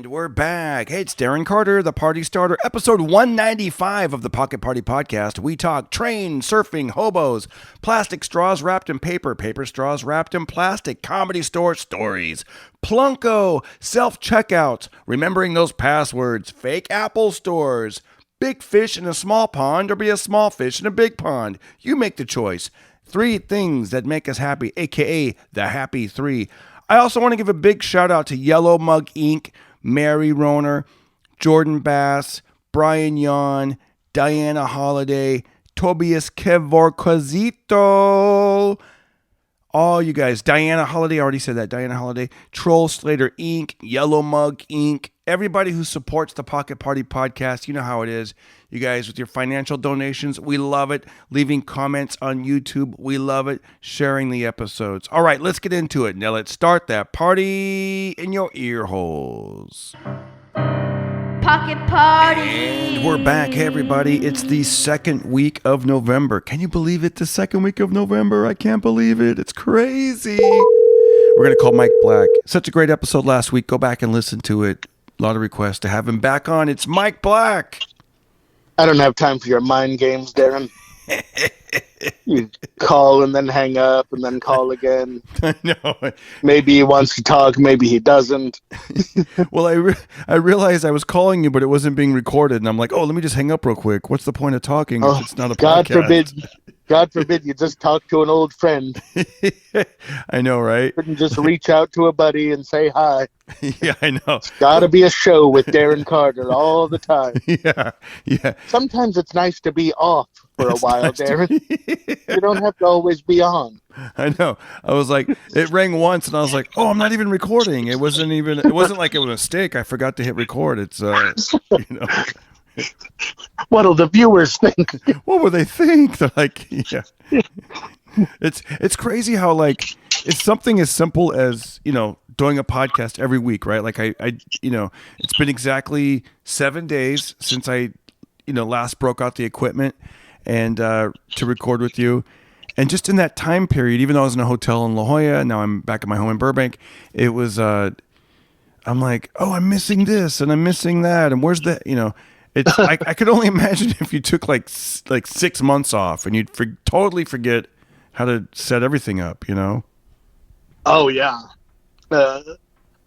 We're back. Hey, it's Darren Carter, the party starter, episode 195 of the Pocket Party Podcast. We talk train, surfing, hobos, plastic straws wrapped in paper, paper straws wrapped in plastic, comedy store stories, plinko, self-checkouts, remembering those passwords, fake Apple stores, big fish in a small pond or be a small fish in a big pond. You make the choice. 3 things that make us happy, aka the Happy 3. I also want to give a big shout out to Yellow Mug Inc., Mary Roner, Jordan Bass, Brian Yon, Diana Holiday, Tobias Kevorquazito. All you guys. Diana Holiday, I already said that. Diana Holiday. Troll Slater Inc., Yellow Mug Inc., everybody who supports the Pocket Party Podcast. You know how it is. You guys, with your financial donations, we love it. Leaving comments on YouTube, we love it. Sharing the episodes. All right, let's get into it. Now let's start that party in your ear holes. Pocket Party. And we're back, hey everybody. It's the second week of November. Can you believe it? The second week of November. I can't believe it. It's crazy. We're going to call Mike Black. Such a great episode last week. Go back and listen to it. A lot of requests to have him back on. It's Mike Black. I don't have time for your mind games, Darren. You call and then hang up and then call again. I know. Maybe he wants to talk, maybe he doesn't. Well, I realized I was calling you, but it wasn't being recorded. And I'm like, oh, let me just hang up real quick. What's the point of talking if it's not a podcast? God forbid you just talk to an old friend. I know, right? You just reach out to a buddy and say hi. Yeah, I know. It's got to be a show with Darren Carter all the time. Yeah. Sometimes it's nice to be off for a while, nice Darren. You don't have to always be on. I know. I was like, it rang once, and I was like, oh, I'm not even recording. It wasn't like it was a mistake. I forgot to hit record. It's, What'll the viewers think? What will they think? They're like, yeah. It's crazy how, like, it's something as simple as, doing a podcast every week, right? Like I it's been exactly 7 days since I, last broke out the equipment and to record with you. And just in that time period, even though I was in a hotel in La Jolla, now I'm back at my home in Burbank, it was, I'm like, oh, I'm missing this and I'm missing that. And where's the, it's, I could only imagine if you took like 6 months off and you'd totally forget how to set everything up, Oh yeah.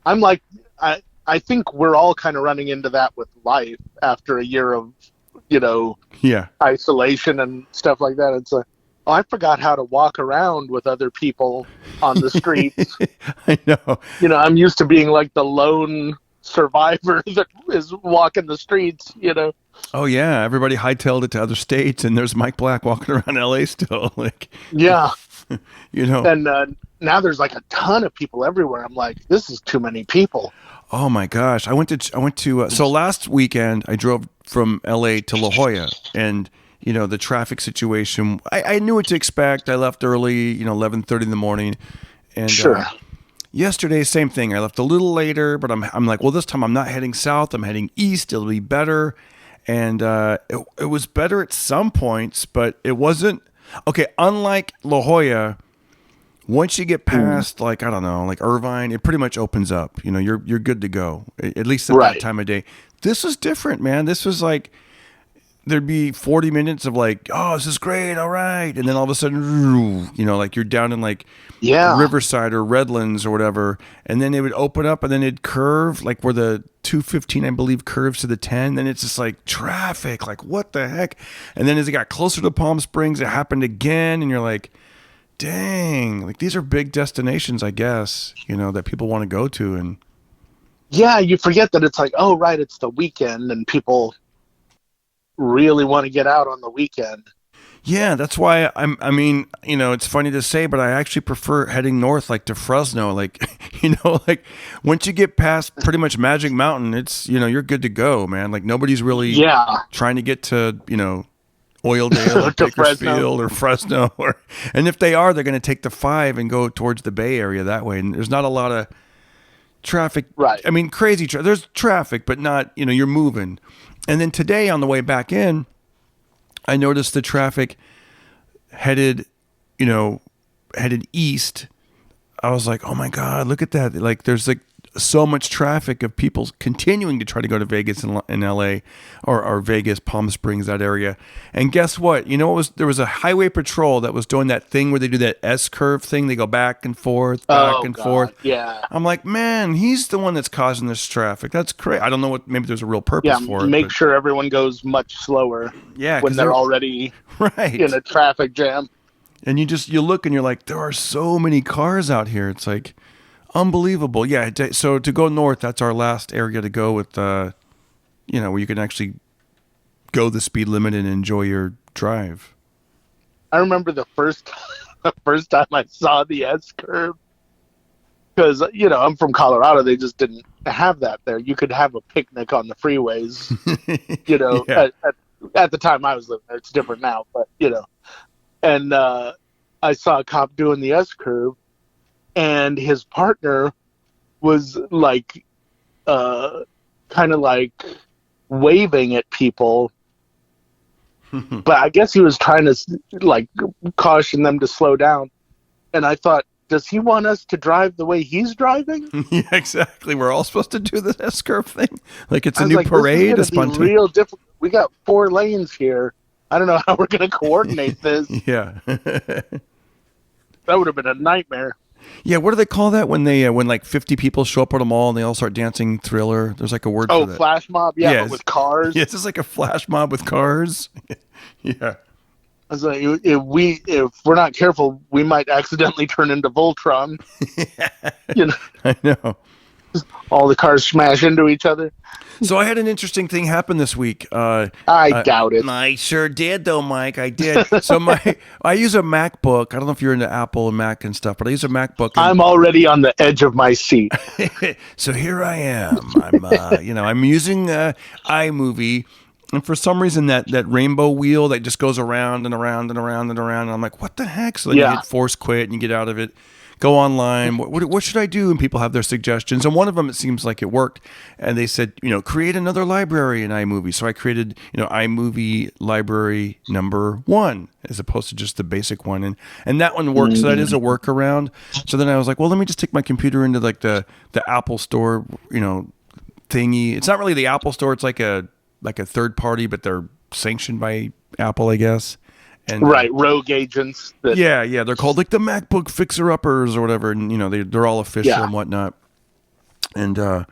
I'm like, I think we're all kind of running into that with life after a year of, isolation and stuff like that. It's like, oh, I forgot how to walk around with other people on the streets. I know. I'm used to being like the lone survivor that is walking the streets, Oh yeah, everybody hightailed it to other states, and there's Mike Black walking around LA still. Like, yeah, And now there's like a ton of people everywhere. I'm like, this is too many people. Oh my gosh, I went to. So last weekend I drove from LA to La Jolla, and the traffic situation. I knew what to expect. I left early, 11:30 in the morning, and sure. Yesterday, same thing. I left a little later, but I'm like, well, this time I'm not heading south. I'm heading east. It'll be better. And it was better at some points, but it wasn't. Okay, unlike La Jolla, once you get past, like, I don't know, like Irvine, it pretty much opens up. You're good to go, at least at that time of day. This was different, man. This was like, there'd be 40 minutes of like, oh, this is great, all right. And then all of a sudden, like you're down in like Riverside or Redlands or whatever. And then it would open up and then it'd curve, like where the 215, I believe, curves to the 10. Then it's just like traffic, like what the heck? And then as it got closer to Palm Springs, it happened again. And you're like, dang, like these are big destinations, I guess, that people want to go to. And yeah, you forget that it's like, oh, right, it's the weekend and people really want to get out on the weekend. Yeah, that's why I mean, it's funny to say, but I actually prefer heading north, like to Fresno. Like, like once you get past pretty much Magic Mountain, it's, you're good to go, man. Like nobody's really trying to get to, Oildale or Bakersfield or Fresno. And if they are, they're going to take the 5 and go towards the Bay Area that way. And there's not a lot of traffic. Right. I mean, crazy. There's traffic, but not, you're moving. And then today on the way back in, I noticed the traffic headed east. I was like, oh my God, look at that. Like there's like so much traffic of people continuing to try to go to Vegas in LA or Vegas, Palm Springs, that area. And guess what? You know, there was a highway patrol that was doing that thing where they do that S curve thing. They go back and forth, back and forth. Yeah. I'm like, man, he's the one that's causing this traffic. That's great. I don't know what, maybe there's a real purpose for it. Make sure everyone goes much slower when they're already in a traffic jam. And you look and you're like, there are so many cars out here. It's like unbelievable. Yeah. So to go north, that's our last area to go with, where you can actually go the speed limit and enjoy your drive. I remember the first time I saw the S curve, because, I'm from Colorado. They just didn't have that there. You could have a picnic on the freeways, at the time I was living there. It's different now, but, and I saw a cop doing the S curve, and his partner was like, kind of like waving at people, but I guess he was trying to like caution them to slow down. And I thought, does he want us to drive the way he's driving? Yeah, exactly. We're all supposed to do the S curve thing, like it's a new parade. This is gonna be real difficult. We got 4 lanes here. I don't know how we're going to coordinate this. Yeah. That would have been a nightmare. Yeah, what do they call that when like 50 people show up at a mall and they all start dancing Thriller? There's like a word for that. Oh, flash mob? Yeah, but with cars. Yeah, it's just like a flash mob with cars. Yeah. I was like, if we're not careful, we might accidentally turn into Voltron. I know. All the cars smash into each other. So I had an interesting thing happen this week. I doubt it. I sure did, though, Mike. I did. So I use a MacBook. I don't know if you're into Apple and Mac and stuff, but I use a MacBook. I'm already on the edge of my seat. So here I am. I'm using iMovie, and for some reason that rainbow wheel that just goes around and around and around and around, and I'm like, what the heck? So then you hit force quit and you get out of it. Go online. What should I do? And people have their suggestions. And one of them, it seems like it worked. And they said, create another library in iMovie. So I created, iMovie library number 1 as opposed to just the basic one. And that one works. So that is a workaround. So then I was like, well, let me just take my computer into like the Apple Store, thingy. It's not really the Apple Store. It's like a third party, but they're sanctioned by Apple, I guess. And, rogue agents. Yeah, they're called like the MacBook fixer-uppers or whatever, and they're all official and whatnot. And it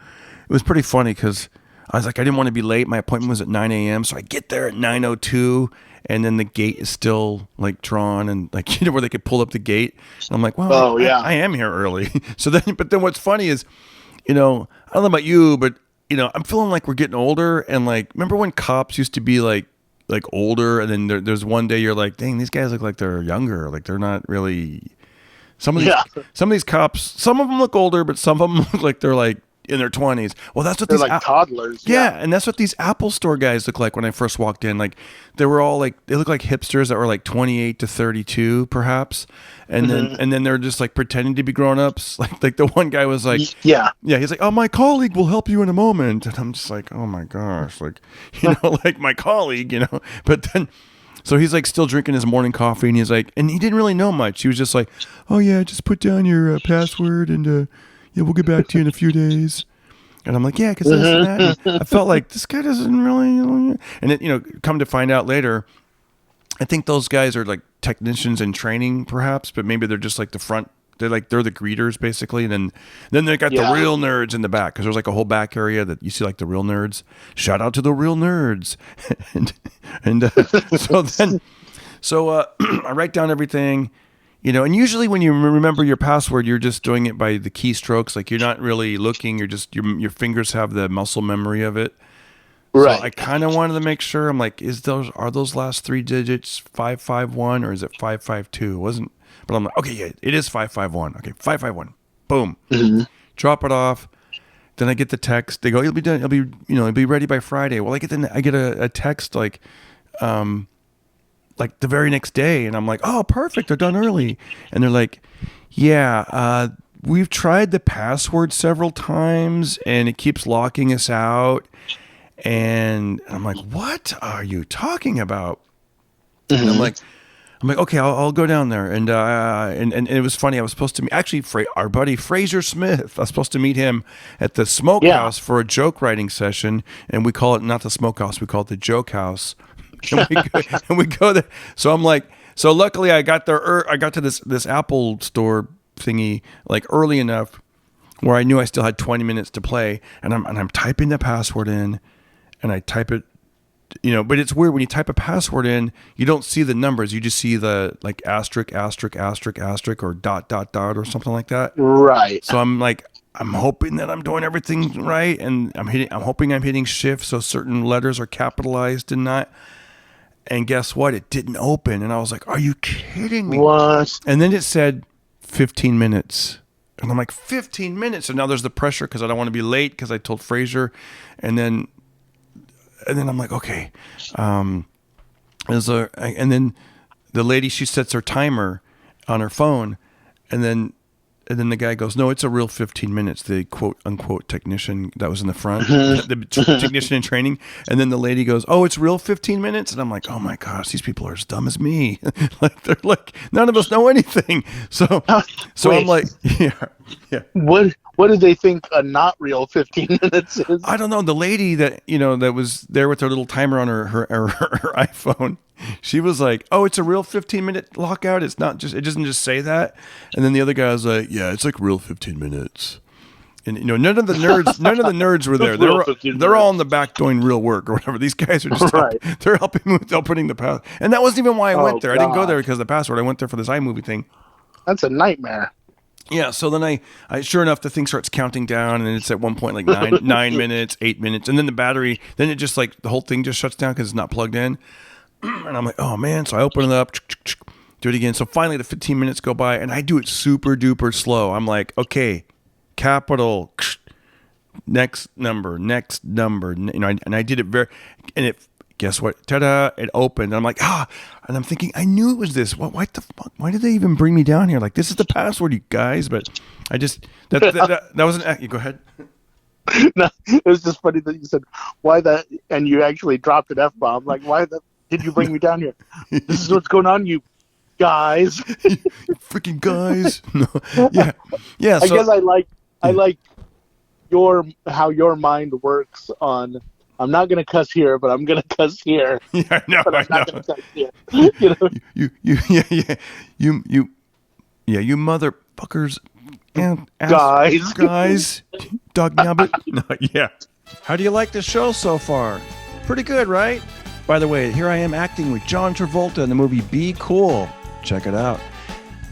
was pretty funny because I was like, I didn't want to be late. My appointment was at 9 a.m., so I get there at 9:02, and then the gate is still like drawn and like where they could pull up the gate. And I'm like, well, I am here early. But then what's funny is, I don't know about you, but I'm feeling like we're getting older, and like remember when cops used to be like older, and then there's one day you're like, dang, these guys look like they're younger, like they're not really. Some of these cops, some of them look older, but some of them look like they're like in their 20s. Well, that's what they're like toddlers. Yeah, and that's what these Apple Store guys look like when I first walked in. Like they were all like, they look like hipsters that were like 28 to 32 perhaps, and then they're just like pretending to be grown-ups. Like the one guy was like, he's like, oh, my colleague will help you in a moment, and I'm just like, oh my gosh, like like my colleague, but then. So he's like still drinking his morning coffee, and he's like, and he didn't really know much. He was just like, oh yeah, just put down your password, and we'll get back to you in a few days. And I'm like, yeah, because this and that. And I felt like this guy doesn't really, and it, come to find out later, I think those guys are like technicians in training, perhaps, but maybe they're just like the front. They're the greeters basically, and then they got the real nerds in the back because there's like a whole back area that you see like the real nerds. Shout out to the real nerds, so I write down everything, and usually when you remember your password, you're just doing it by the keystrokes, like you're not really looking. You're just your fingers have the muscle memory of it. Right. So I kind of wanted to make sure. I'm like, are those last 3 digits 551 or is it 552? It wasn't. But I'm like, okay, yeah, it is 551. Okay, 551. Boom. Drop it off. Then I get the text. They go, it'll be done. It'll be ready by Friday. Well, I get a text like the very next day, and I'm like, oh, perfect, they're done early. And they're like, yeah, we've tried the password several times, and it keeps locking us out. And I'm like, what are you talking about? And I'm like, I'm like, okay, I'll go down there, and it was funny. I was supposed to meet actually our buddy Fraser Smith. I was supposed to meet him at the Yeah. Smokehouse for a joke writing session, and we call it not the Smokehouse, we call it the Joke House, and we go there. So I'm like, so luckily I got there. I got to this Apple store thingy like early enough where I knew I still had 20 minutes to play, and I'm typing the password in, and I type it. But it's weird when you type a password in, you don't see the numbers. You just see the like asterisk, asterisk, asterisk, asterisk, or dot, dot, dot, or something like that. Right. So I'm like, I'm hoping that I'm doing everything right, and I'm hoping I'm hitting shift so certain letters are capitalized and not. And guess what? It didn't open, and I was like, "Are you kidding me?" What? And then it said 15 minutes, and I'm like, 15 minutes. And now there's the pressure because I don't want to be late because I told Fraser, and then I'm like, okay. And then the lady, she sets her timer on her phone, and then the guy goes, no, it's a real 15 minutes. The quote unquote technician that was in the front, the technician in training. And then the lady goes, oh, it's real 15 minutes. And I'm like, oh my gosh, these people are as dumb as me. Like they're like, none of us know anything. So I'm like, yeah. What do they think a not real 15 minutes is? I don't know. The lady that that was there with her little timer on her iPhone, she was like, "Oh, it's a real 15-minute lockout. It's not just. It doesn't just say that." And then the other guy was like, "Yeah, it's like real 15 minutes." And none of the nerds were there. They're all in the back doing real work or whatever. These guys are just they're helping me with opening the password. And that wasn't even why I went there. I didn't go there because of the password. I went there for this iMovie thing. That's a nightmare. Yeah, so then I sure enough, the thing starts counting down, and it's at one point like 9 minutes, 8 minutes, and then the battery, then it just like the whole thing just shuts down because it's not plugged in, and I'm like, oh man, so I open it up, do it again. So finally, the 15 minutes go by, and I do it super duper slow. I'm like, okay, capital, next number, and I did it and it. Guess what? Ta-da! It opened. I'm like, and I'm thinking, I knew it was this. Why the fuck? Why did they even bring me down here? Like, this is the password, you guys. But I just that wasn't. You go ahead. No, it was just funny that you said why that, and you actually dropped an F-bomb. Like, why did you bring me down here? This is what's going on, you guys. You freaking guys. No. Yeah. I guess I like how your mind works on. I'm not gonna cuss here, but I'm gonna cuss here. Yeah, I know. But I'm not gonna cuss here. You know? You motherfuckers, guys, dog nabbit. No, yeah. How do you like the show so far? Pretty good, right? By the way, here I am acting with John Travolta in the movie Be Cool. Check it out.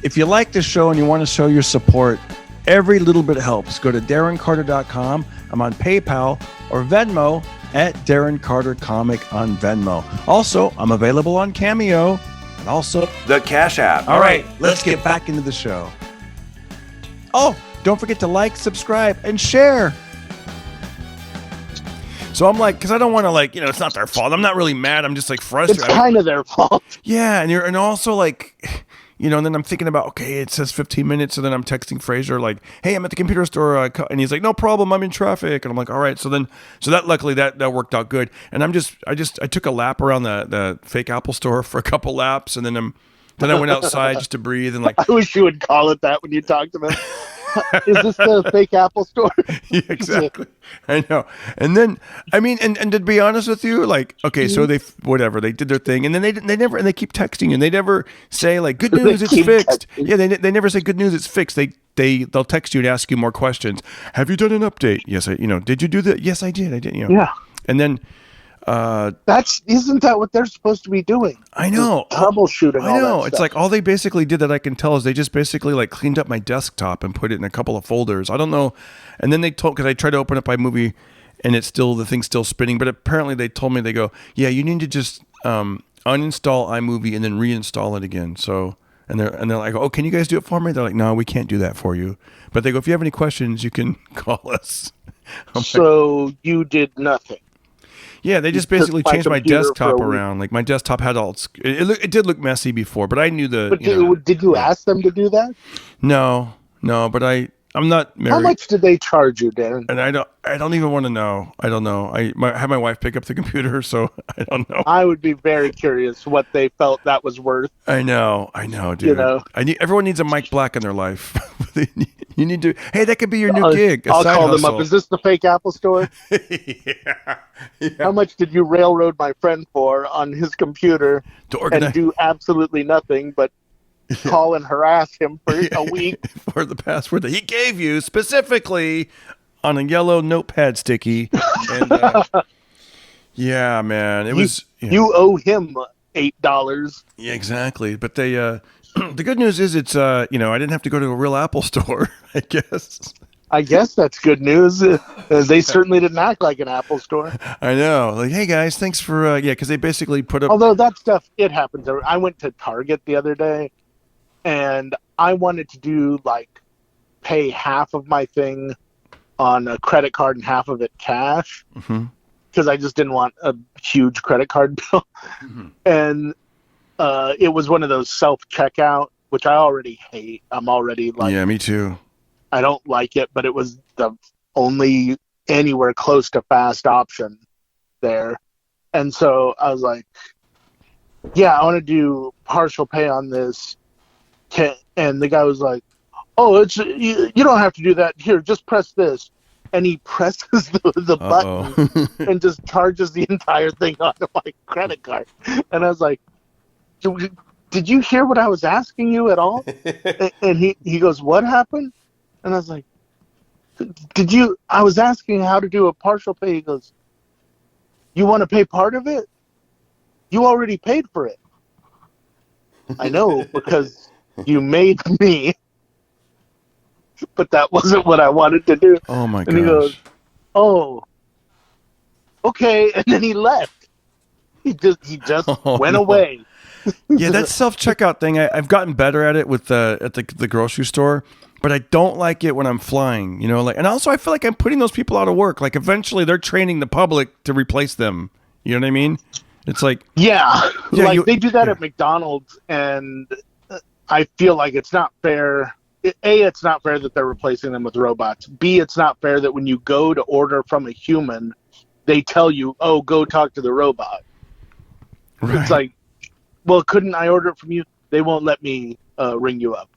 If you like the show and you want to show your support, every little bit helps. Go to DarrenCarter.com. I'm on PayPal or Venmo at Darren Carter Comic on Venmo. Also, I'm available on CAMEO and also the Cash App. All right, let's get back into the show. Oh, don't forget to like, subscribe, and share. So I'm like, because I don't want to it's not their fault. I'm not really mad. I'm just like frustrated. It's kind of their fault. Yeah, and also like, and then I'm thinking about, okay, it says 15 minutes, and then I'm texting Fraser like, hey, I'm at the computer store, and he's like, no problem, I'm in traffic, and I'm like, all right, so that luckily that worked out good, and I took a lap around the fake Apple store for a couple laps, and then I went outside just to breathe and like. I wish you would call it that when you talk to them. Is this the fake Apple store? Yeah, exactly. I know. And then, I mean, and to be honest with you, like, okay, so they did their thing, and then they keep texting you, and they never say like, good news, it's fixed. Texting. Yeah, they never say good news, it's fixed. They'll text you and ask you more questions. Have you done an update? Yes, did you do that? Yes, I did. Yeah. And then. Isn't that what they're supposed to be doing? I know. Troubleshooting. I know. All that it's stuff. like all they basically did that I can tell is they just basically like cleaned up my desktop and put it in a couple of folders. I don't know. And then they told, because I tried to open up iMovie and the thing's still spinning, but apparently they told me, they go, yeah, you need to just uninstall iMovie and then reinstall it again. So, and they're like, oh, can you guys do it for me? They're like, no, we can't do that for you. But they go, if you have any questions, you can call us. So you did nothing. Yeah, they just basically changed my desktop around. Like my desktop had it did look messy before, but I knew But did you ask them to do that? No, but I I'm not How married. much did they charge you, Darren? And I don't even want to know. I don't know. Have my wife pick up the computer, so I don't know. I would be very curious what they felt that was worth. I know, dude. You know, Everyone needs a Mike Black in their life. You need to. Hey, that could be your new gig. I'll side call them hustle. up. Is this the fake Apple store? yeah. How much did you railroad my friend for on his computer To organize and do absolutely nothing but call and harass him for a week? for the password that he gave you specifically on a yellow notepad sticky. And yeah, man, it was. You owe him $8. Yeah, exactly. But they, the good news is it's, I didn't have to go to a real Apple store, I guess. I guess that's good news. They certainly didn't act like an Apple store. I know. Like, hey guys, thanks for, because they basically put up. Although that stuff, it happens. I went to Target the other day, and I wanted to do pay half of my thing on a credit card and half of it cash, because I just didn't want a huge credit card bill. And it was one of those self-checkout, which I already hate. I'm already yeah, me too. I don't like it, but it was the only anywhere close to fast option there. And so I was like, yeah, I want to do partial pay on this. And the guy was like, oh, you don't have to do that. Here, just press this. And he presses the button and just charges the entire thing onto my credit card. And I was like, did you hear what I was asking you at all? And he goes, what happened? And I was like, I was asking how to do a partial pay. He goes, you want to pay part of it? You already paid for it. I know, because you made me. But that wasn't what I wanted to do. Oh my gosh. And he goes, oh, okay. And then he left. He just went away. Yeah, that self-checkout thing, I've gotten better at it with at the grocery store, but I don't like it when I'm flying, and also I feel like I'm putting those people out of work. Like eventually they're training the public to replace them. You know what I mean? It's like, yeah, they do that at McDonald's, and I feel like it's not fair. A, it's not fair that they're replacing them with robots. B, it's not fair that when you go to order from a human, they tell you, oh, go talk to the robot. Right. It's like, well, couldn't I order it from you? They won't let me ring you up.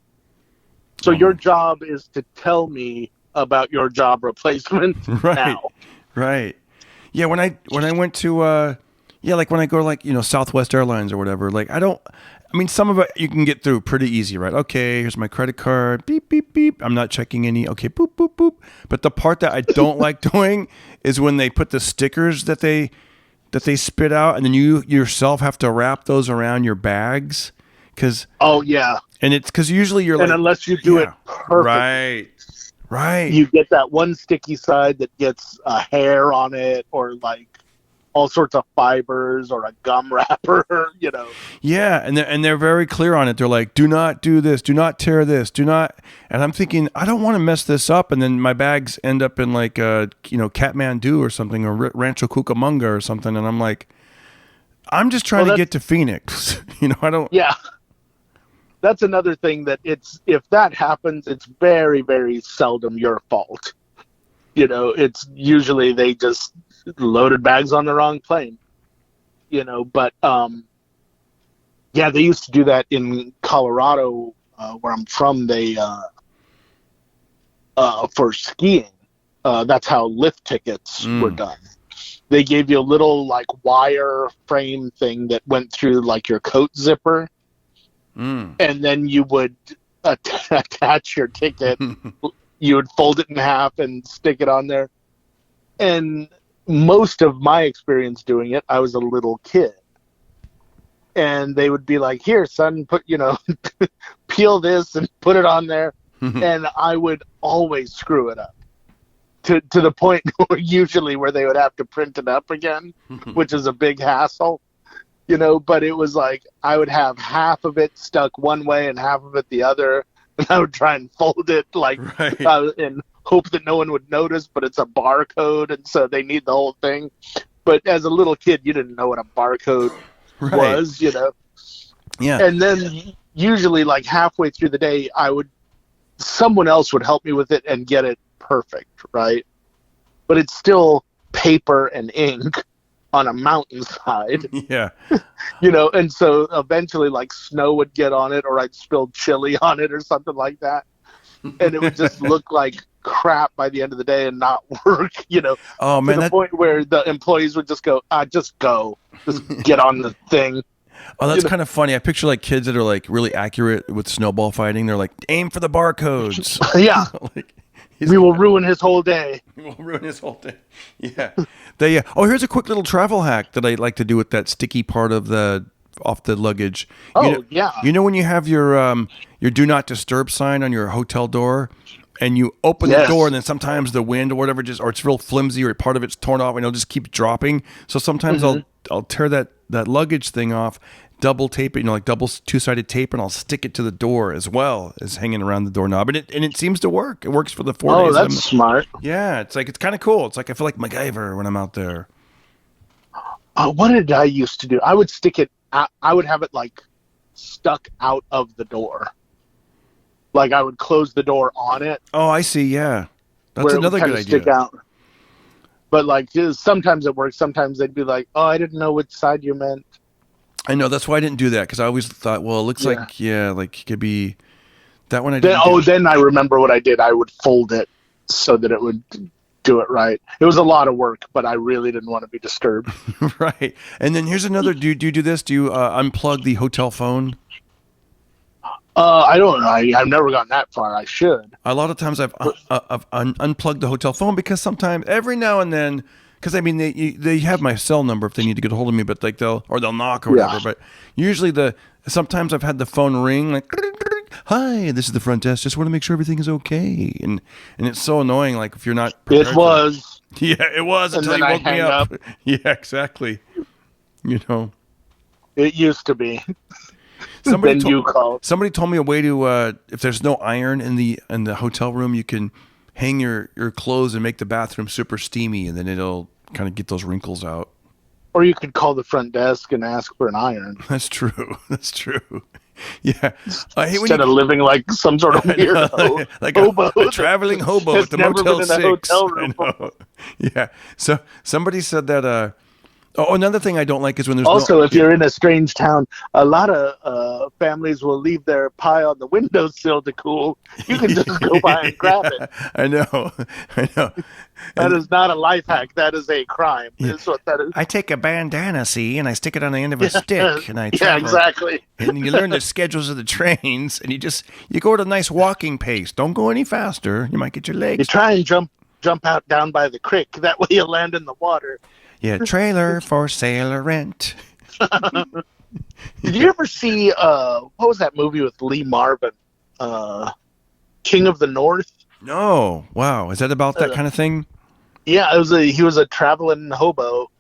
So your job is to tell me about your job replacement now. Right. Yeah, when I went to when I go to Southwest Airlines or whatever, some of it you can get through pretty easy, right? Okay, here's my credit card. Beep, beep, beep. I'm not checking any. Okay, boop, boop, boop. But the part that I don't like doing is when they put the stickers that they spit out, and then you yourself have to wrap those around your bags. Oh, yeah. And it's because usually you're and unless you do it perfect. Right. You get that one sticky side that gets a hair on it, or all sorts of fibers, or a gum wrapper, Yeah, and they're very clear on it. They're like, do not do this, do not tear this, do not. And I'm thinking, I don't want to mess this up, and then my bags end up in Kathmandu or something, or Rancho Cucamonga or something, and I'm like, I'm just trying to get to Phoenix. I don't. Yeah. That's another thing that if that happens, it's very, very seldom your fault. It's usually they just loaded bags on the wrong plane. But they used to do that in Colorado, where I'm from. They for skiing, that's how lift tickets were done. They gave you a little wire frame thing that went through your coat zipper. And then you would attach your ticket. You would fold it in half and stick it on there. And most of my experience doing it, I was a little kid. And they would be like, here, son, put, peel this and put it on there. And I would always screw it up. To the point usually where they would have to print it up again, which is a big hassle. But it was I would have half of it stuck one way and half of it the other, and I would try and fold it and hope that no one would notice, but it's a barcode, and so they need the whole thing. But as a little kid, you didn't know what a barcode was, Yeah. And then usually halfway through the day, I would someone else would help me with it and get it perfect, right? But it's still paper and ink on a mountainside, Yeah. and so eventually like snow would get on it, or I'd spill chili on it or something like that. And it would just look like crap by the end of the day and not work, Oh to man, the point where the employees would just go, just go, just get on the thing. that's kind of funny. I picture like kids that are like really accurate with snowball fighting. They're like, aim for the barcodes. Yeah. Like, We will ruin his whole day. We'll ruin his whole day. Yeah. Oh, here's a quick little travel hack that I like to do with that sticky part of off the luggage. Yeah. You know when you have your do not disturb sign on your hotel door, and you open the door, and then sometimes the wind or whatever or it's real flimsy, or part of it's torn off, and it'll just keep dropping. So sometimes I'll tear that luggage thing off, double tape it, like double two-sided tape, and I'll stick it to the door as well as hanging around the doorknob, and it seems to work. It works for the 4 days. Oh, that's smart. Yeah, it's kind of cool. It's like I feel like MacGyver when I'm out there. What did I used to do? I would stick it. I would have it like stuck out of the door. Like I would close the door on it. Oh, I see. Yeah, that's another good idea. Stick out. But like sometimes it works. Sometimes they'd be like, "Oh, I didn't know which side you meant." I know, that's why I didn't do that, because I always thought, well, it looks like it could be that one. I didn't. Then I remember what I did. I would fold it so that it would do it right. It was a lot of work, but I really didn't want to be disturbed. Right. And then here's another. Do you do this? Do you unplug the hotel phone? I don't know. I've never gotten that far. I should. A lot of times I've unplugged the hotel phone, because sometimes, every now and then, because I mean they have my cell number if they need to get a hold of me, but like they'll knock or whatever. But usually sometimes I've had the phone ring like, hi, this is the front desk. Just want to make sure everything is okay. And it's so annoying. Like if you're not prepared. It was. Yeah, it was until you woke me up. Yeah, exactly. It used to be. Somebody told me a way to if there's no iron in the hotel room, you can hang your clothes and make the bathroom super steamy, and then it'll kind of get those wrinkles out. Or you could call the front desk and ask for an iron. That's true. That's true. Yeah. Instead of living like some sort of weirdo, like hobo, a traveling hobo at the Motel 6. Hotel room. I know. Yeah. So somebody said that. Another thing I don't like is when there's also, if you're in a strange town, a lot of families will leave their pie on the windowsill to cool. You can just go by and grab it. I know. That is not a life hack. That is a crime. Yeah. That's what that is. I take a bandana, and I stick it on the end of a stick, and I travel. Yeah, exactly. And you learn the schedules of the trains, and you go at a nice walking pace. Don't go any faster. You might get your legs. You try and jump out down by the creek. That way you land in the water. Yeah, trailer for sale or rent. Did you ever see what was that movie with Lee Marvin? King of the North? No. Wow. Is that about that kind of thing? Yeah, he was a traveling hobo,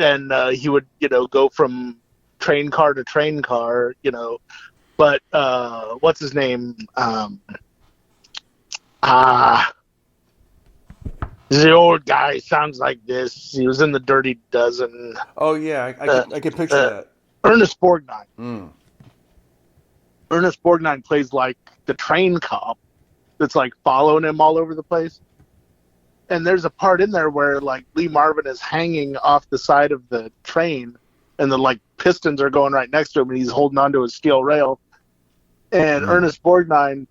and he would go from train car to train car, But what's his name? The old guy sounds like this. He was in the Dirty Dozen. Oh yeah, I can picture that. Ernest Borgnine. Ernest Borgnine plays like the train cop that's like following him all over the place. And there's a part in there where like Lee Marvin is hanging off the side of the train, and the like pistons are going right next to him, and he's holding onto a steel rail. And Ernest Borgnine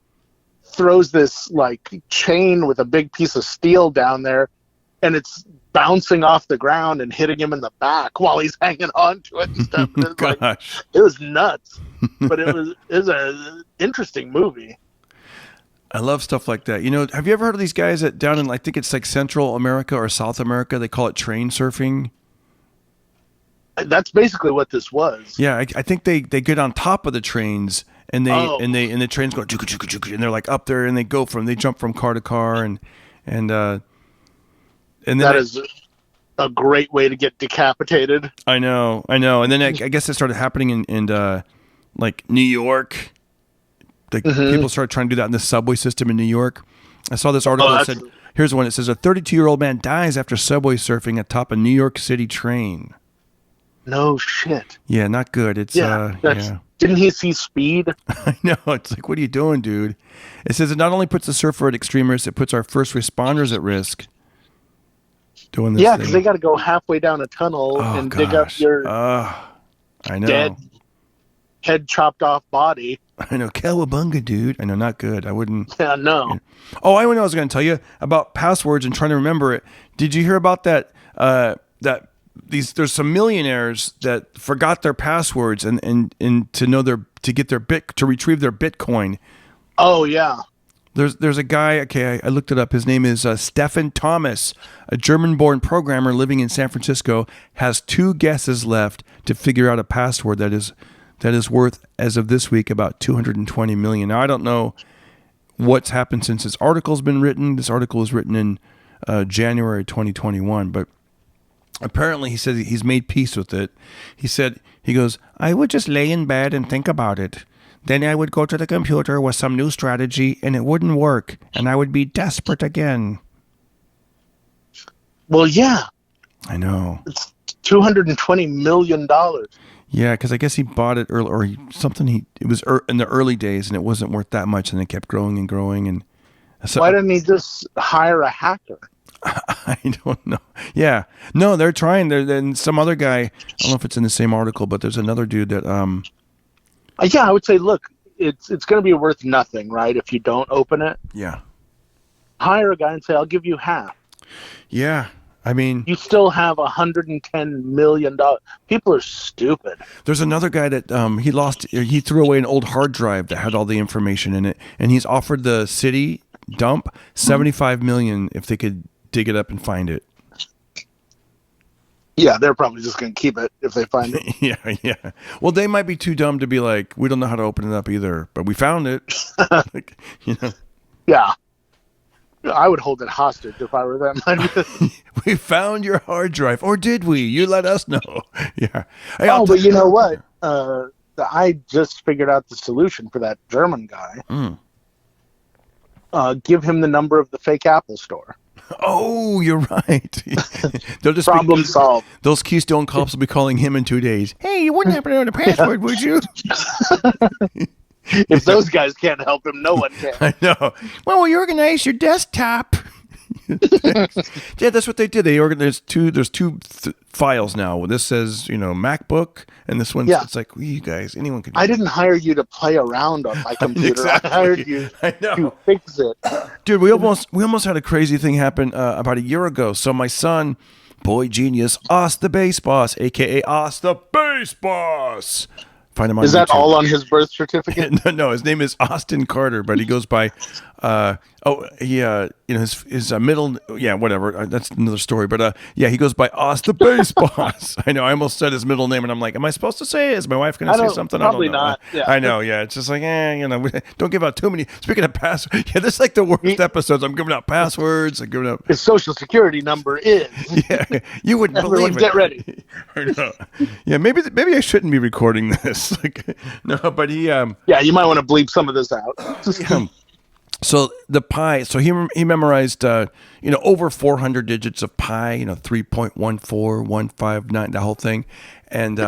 throws this like chain with a big piece of steel down there, and it's bouncing off the ground and hitting him in the back while he's hanging on to it and stuff. And it was nuts, but it was an interesting movie. I love stuff like that. Have you ever heard of these guys that down in, I think it's like Central America or South America, they call it train surfing? That's basically what this was. Yeah, I think they get on top of the trains, and the trains go juku, juku, juku, and they're like up there, and they jump from car to car, and then that is a great way to get decapitated. I know, and then I guess it started happening in like New York. People started trying to do that in the subway system in New York. I saw this article that said, here's one. It says a 32-year-old man dies after subway surfing atop a New York City train. No shit. Yeah, not good. It's Didn't he see Speed? I know. It's like, what are you doing, dude? It says it not only puts the surfer at extreme risk, it puts our first responders at risk. Doing this Yeah, thing. because they got to go halfway down a tunnel and dig up your I know. dead, head chopped off body. I know. Cowabunga, dude. I know. Not good. I wouldn't. Yeah, no. Oh, I know. I was going to tell you about passwords and trying to remember it. Did you hear about that? There's some millionaires that forgot their passwords and to retrieve their Bitcoin. Oh yeah. There's a guy. Okay, I looked it up. His name is Stefan Thomas, a German-born programmer living in San Francisco. Has 2 guesses left to figure out a password that is worth, as of this week, about $220 million. Now I don't know what's happened since this article's been written. This article was written in January 2021, but apparently he said he's made peace with it. He goes, I would just lay in bed and think about it. Then I would go to the computer with some new strategy and it wouldn't work. And I would be desperate again. Well, yeah. I know. It's $220 million. Yeah, because I guess he bought it early, or it was in the early days and it wasn't worth that much, and it kept growing and growing. And so, why didn't he just hire a hacker? I don't know. Yeah, no, they're trying. Then some other guy. I don't know if it's in the same article, but there's another dude that. Yeah, I would say, look, it's going to be worth nothing, right? If you don't open it. Yeah. Hire a guy and say, I'll give you half. Yeah, I mean, you still have $110 million. People are stupid. There's another guy that he threw away an old hard drive that had all the information in it, and he's offered the city dump $75 million if they could dig it up and find it. Yeah, they're probably just going to keep it if they find it. Yeah. Well, they might be too dumb to be like, we don't know how to open it up either, but we found it. Like, Yeah. I would hold it hostage if I were them. We found your hard drive. Or did we? You let us know. Yeah. Hey, but you know what? I just figured out the solution for that German guy. Give him the number of the fake Apple store. Oh, you're right. They'll just Problem solved. Those Keystone cops will be calling him in 2 days. Hey, you wouldn't happen to know the password, would you? If those guys can't help him, no one can. I know. Well, we organize your desktop. Yeah, that's what they did. They organized there's two files now. This says, MacBook, and this one's, it's like, you guys, anyone can do I didn't hire you to play around on my computer. Exactly. I hired you to fix it. Dude, we almost had a crazy thing happen about a year ago. So my son, boy genius, AusTheBassBoss, a.k.a. AusTheBassBoss. Find him on Is that YouTube. all on his birth certificate? No, his name is Austin Carter, but he goes by, his middle, whatever. That's another story. But he goes by AusTheBassBoss. I know. I almost said his middle name, and I'm like, am I supposed to say it? Is my wife going to say something? Probably I don't know. not. Yeah. I know. Yeah, it's just like, don't give out too many. Speaking of passwords, this is like the worst episodes. I'm giving out passwords. I'm giving out. His social security number is. Yeah, you wouldn't believe it. Get ready. I know. Yeah, maybe I shouldn't be recording this. No, but he. Yeah, you might want to bleep some of this out. So the pi. So he memorized, over 400 digits of pi. 3.14159, the whole thing, and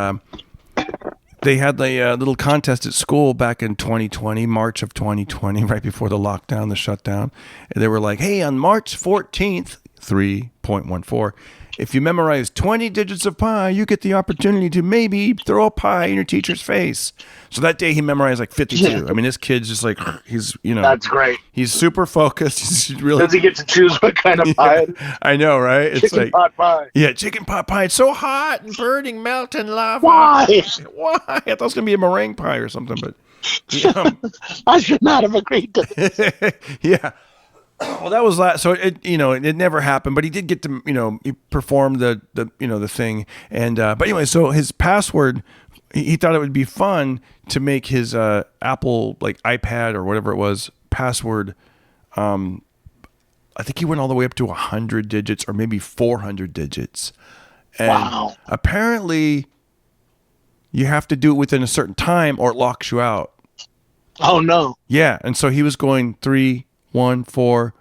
they had a little contest at school back in 2020, March of 2020, right before the lockdown, the shutdown. And they were like, hey, on March 14th, 3.14. If you memorize 20 digits of pi, you get the opportunity to maybe throw a pie in your teacher's face. So that day he memorized like 52. Yeah. I mean, this kid's just like, he's, That's great. He's super focused. He's really. Does he get to choose what kind of pie? I know, right? It's chicken pot pie. Yeah, chicken pot pie. It's so hot and burning, melting lava. Why? I thought it was going to be a meringue pie or something, but. I should not have agreed to this. Yeah. Well, that was last. So it never happened, but he did get to, he performed the thing. And, but anyway, so his password, he thought it would be fun to make his, Apple, like iPad or whatever it was, password. I think he went all the way up to 100 digits or maybe 400 digits. And wow. Apparently you have to do it within a certain time or it locks you out. Oh no. Yeah. And so he was going 3, 1, 4,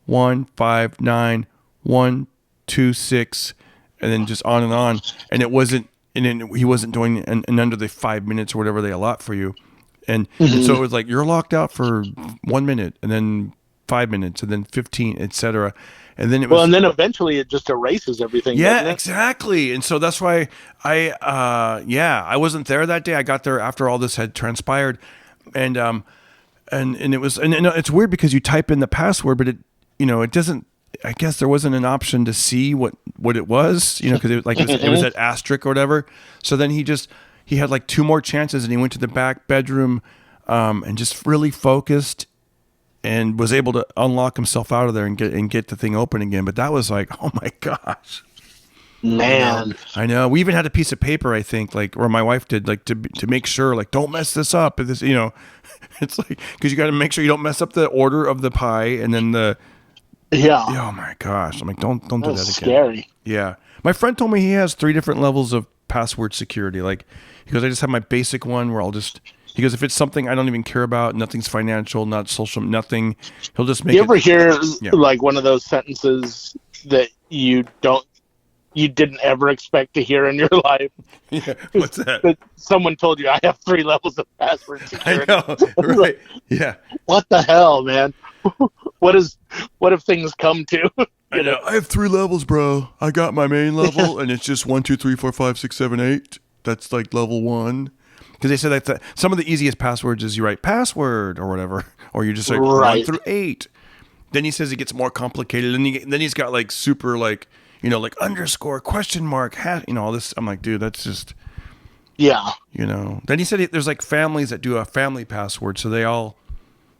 1, 5, 9, 1, 2, 6, and then just on, and it wasn't and then he wasn't doing and under the 5 minutes or whatever they allot for you. And so it was like, you're locked out for 1 minute, and then 5 minutes, and then 15, etc. And then it was, well, and then eventually it just erases everything. yeah, exactly. And so that's why I wasn't there that day. I got there after all this had transpired, and it was, and it's weird because you type in the password, but it doesn't. I guess there wasn't an option to see what it was, because it was at asterisk or whatever. So then he had like 2 more chances, and he went to the back bedroom, and just really focused, and was able to unlock himself out of there and get the thing open again. But that was like, oh my gosh, man. I know. We even had a piece of paper, I think, like, or my wife did, like, to make sure, like, don't mess this up. This, it's like, because you got to make sure you don't mess up the order of the pie, and then yeah. Oh my gosh, I'm like, don't do that again. Scary. Yeah, my friend told me he has 3 different levels of password security. Like, he goes, I just have my basic one where he goes, if it's something I don't even care about, nothing's financial, not social, nothing, he'll just make it. You ever hear like one of those sentences that you didn't ever expect to hear in your life? Yeah, what's that? That someone told you, I have 3 levels of password security. I know, right? Yeah. What the hell, man? What if things come to? I know. I have 3 levels, bro. I got my main level, and it's just 1, 2, 3, 4, 5, 6, 7, 8. That's like level 1. Because they said that some of the easiest passwords is you write password or whatever, or you just like 1 through 8. Then he says it gets more complicated, and then he's got like super like underscore, question mark, hat, all this. I'm like, dude, that's just, yeah. Then he said there's like families that do a family password, so they all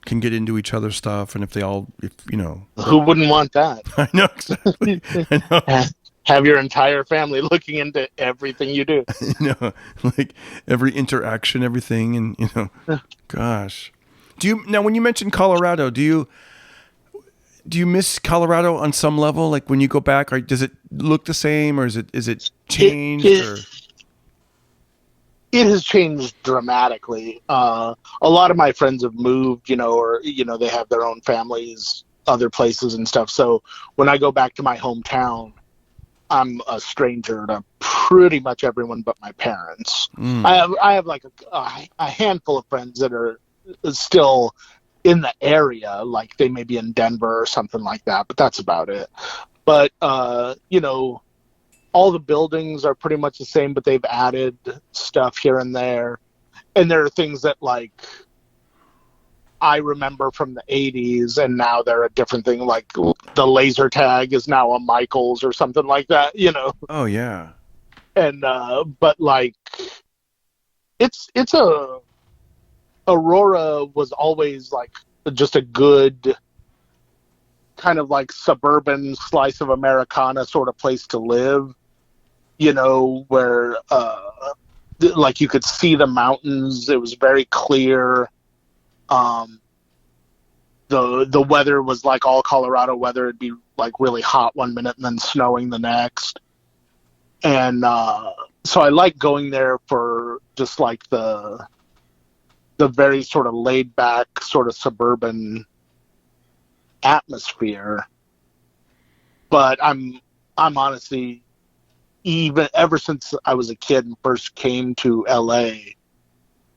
can get into each other's stuff, and if who wouldn't want that? I know, exactly. I know. Have your entire family looking into everything you do. Like every interaction, everything, and gosh. Now when you mentioned Colorado, do you miss Colorado on some level? Like when you go back, or does it look the same, or is it changed? It has changed dramatically. A lot of my friends have moved, or they have their own families, other places and stuff. So when I go back to my hometown, I'm a stranger to pretty much everyone but my parents. I have like a handful of friends that are still in the area, like they may be in Denver or something like that, but that's about it. But all the buildings are pretty much the same, but they've added stuff here and there. And there are things that like I remember from the 80s, and now they're a different thing. Like the laser tag is now a Michaels or something like that, Oh yeah. And but like it's Aurora was always like just a good kind of like suburban slice of Americana sort of place to live, where like you could see the mountains. It was very clear. The weather was like all Colorado weather. It'd be like really hot 1 minute and then snowing the next. And so I like going there for just like the very sort of laid back sort of suburban atmosphere. But I'm honestly, even ever since I was a kid and first came to LA,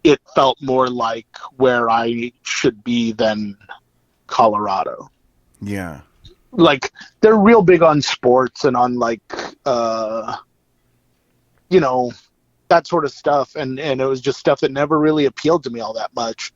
it felt more like where I should be than Colorado. Yeah. Like they're real big on sports and on like that sort of stuff, and it was just stuff that never really appealed to me all that much.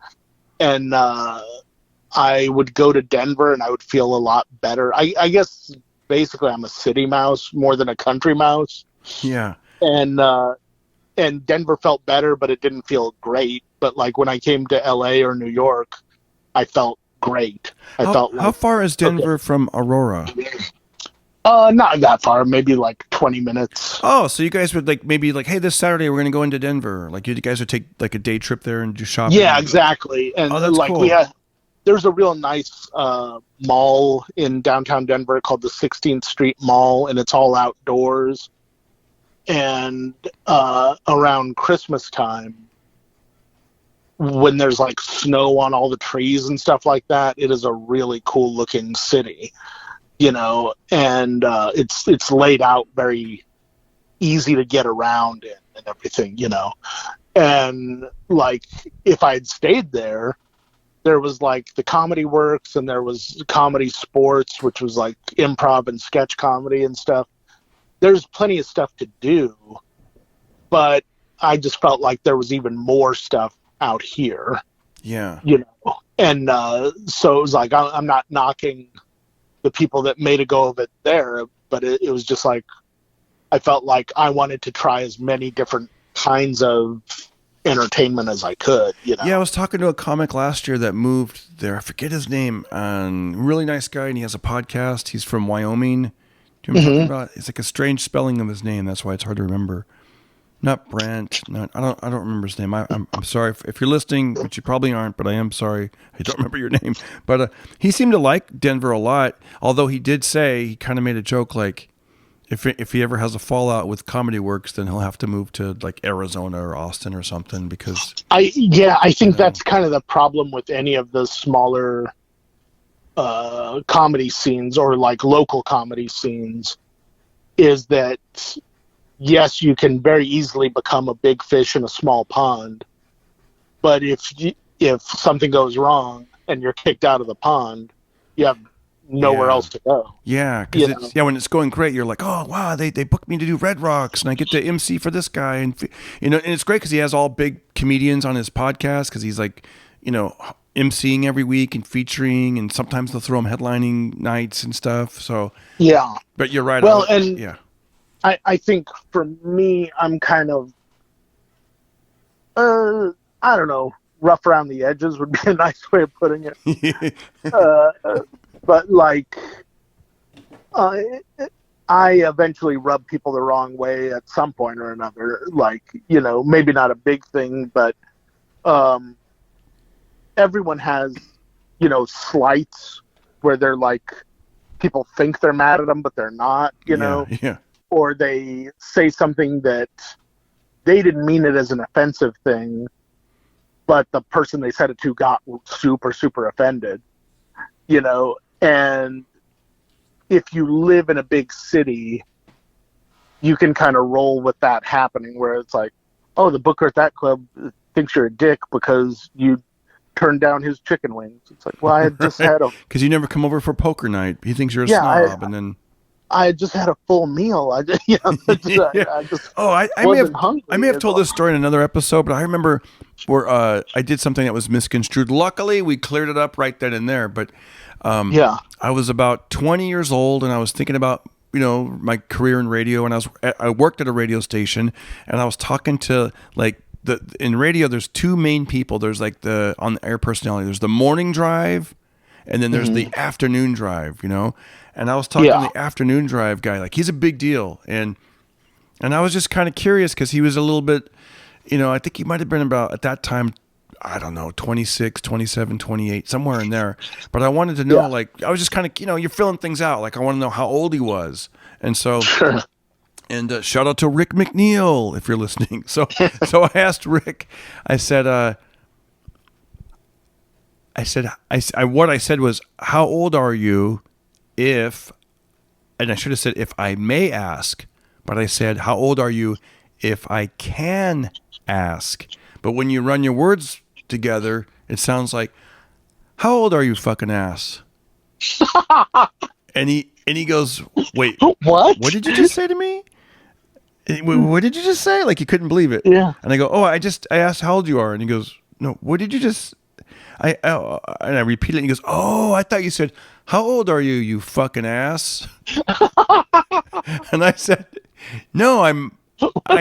And I would go to Denver and I would feel a lot better. I guess basically I'm a city mouse more than a country mouse. Yeah. And Denver felt better, but it didn't feel great. But like when I came to LA or New York, I felt great. How far is Denver from Aurora? Not that far, maybe like 20 minutes. Oh, so you guys would like maybe like, hey, this Saturday we're going to go into Denver. Like you guys would take like a day trip there and do shopping. Yeah, exactly. And that's like cool. there's a real nice mall in downtown Denver called the 16th Street Mall, and it's all outdoors. And around Christmas time, when there's like snow on all the trees and stuff like that, it is a really cool looking city, and it's laid out very easy to get around in and everything, you know. And like, if I had stayed there, there was like the Comedy Works, and there was Comedy Sports, which was like improv and sketch comedy and stuff. There's plenty of stuff to do, but I just felt like there was even more stuff out here. Yeah. You know, and so it was like, I'm not knocking the people that made a go of it there, but it was just like, I felt like I wanted to try as many different kinds of entertainment as I could, you know. Yeah, I was talking to a comic last year that moved there. I forget his name. Really nice guy, and he has a podcast. He's from Wyoming. Do you know what I'm talking about? It's like a strange spelling of his name. That's why it's hard to remember. Not Brent. I don't remember his name. I'm sorry if you're listening, which you probably aren't, but I am sorry. I don't remember your name. But he seemed to like Denver a lot. Although he did say, he kind of made a joke like, if he ever has a fallout with Comedy Works, then he'll have to move to like Arizona or Austin or something, because I think that's kind of the problem with any of the smaller comedy scenes, or like local comedy scenes, is that yes, you can very easily become a big fish in a small pond, but if something goes wrong and you're kicked out of the pond, you have nowhere else to go. Yeah, because when it's going great, you're like, oh wow, they booked me to do Red Rocks, and I get to MC for this guy, and you know, and it's great because he has all big comedians on his podcast, because he's like, you know, MCing every week and featuring, and sometimes they'll throw him headlining nights and stuff. So yeah, but you're right. Well, I think for me, I'm kind of, I don't know, rough around the edges would be a nice way of putting it. But like, I eventually rub people the wrong way at some point or another. Like, you know, maybe not a big thing, but everyone has, you know, slights where they're like, people think they're mad at them, but they're not, you know? Yeah. Or they say something that they didn't mean it as an offensive thing, but the person they said it to got super, super offended, you know? And if you live in a big city, you can kind of roll with that happening, where it's like, oh, the booker at that club thinks you're a dick because you turned down his chicken wings. It's like, well, I just had a... Because you never come over for poker night. He thinks you're a snob, and then... I just had a full meal. I just I may have told this story in another episode, but I remember where I did something that was misconstrued. Luckily, we cleared it up right then and there. But I was about 20 years old, and I was thinking about, you know, my career in radio, and I worked at a radio station, and I was talking to like in radio. There's two main people. There's like the on the air personality. There's the morning drive, and then there's the afternoon drive. You know. And I was talking to the afternoon drive guy, like he's a big deal. And I was just kind of curious because he was a little bit, you know, I think he might have been about at that time, I don't know, 26, 27, 28, somewhere in there. But I wanted to know, like, I was just kind of, you know, you're filling things out. Like I want to know how old he was. And so, and shout out to Rick McNeil, if you're listening. So I asked Rick, I said, what I said was, how old are you? And I should have said, if I may ask, but I said, how old are you if I can ask? But when you run your words together, it sounds like, how old are you, fucking ass? and he goes, wait, what did you just say to me? What did you just say? Like he couldn't believe it. Yeah. And I go, oh, I asked how old you are. And he goes, no, what did you just... and I repeat it, and he goes, oh, I thought you said, how old are you, you fucking ass? And I said, no, I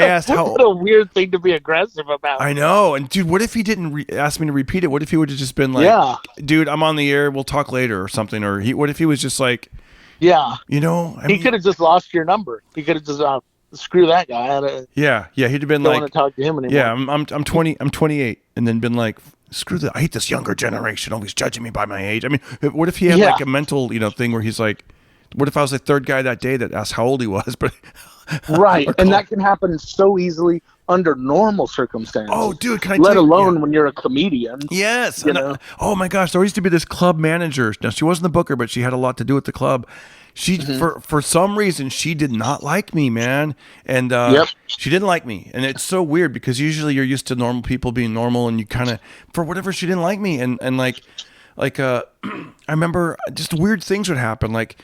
asked how old. What a weird thing to be aggressive about. I know. And dude, what if he didn't ask me to repeat it? What if he would have just been like, dude, I'm on the air, we'll talk later or something? Or what if he was just like, you know? He could have just lost your number. He could have just, screw that guy. He'd have been don't like, want to talk to him anymore. Yeah, I'm 28, and then been like, screw that. I hate this younger generation always judging me by my age. I mean, what if he had like a mental, you know, thing where he's like, what if I was the third guy that day that asked how old he was? But right, and that can happen so easily under normal circumstances. Oh, dude, can I let tell you? alone when you're a comedian. Yes. Oh my gosh, there used to be this club manager. Now she wasn't the booker, but she had a lot to do with the club. She for some reason she did not like me, man, and she didn't like me, and it's so weird because usually you're used to normal people being normal, and you kind of for whatever she didn't like me, and like I remember just weird things would happen, like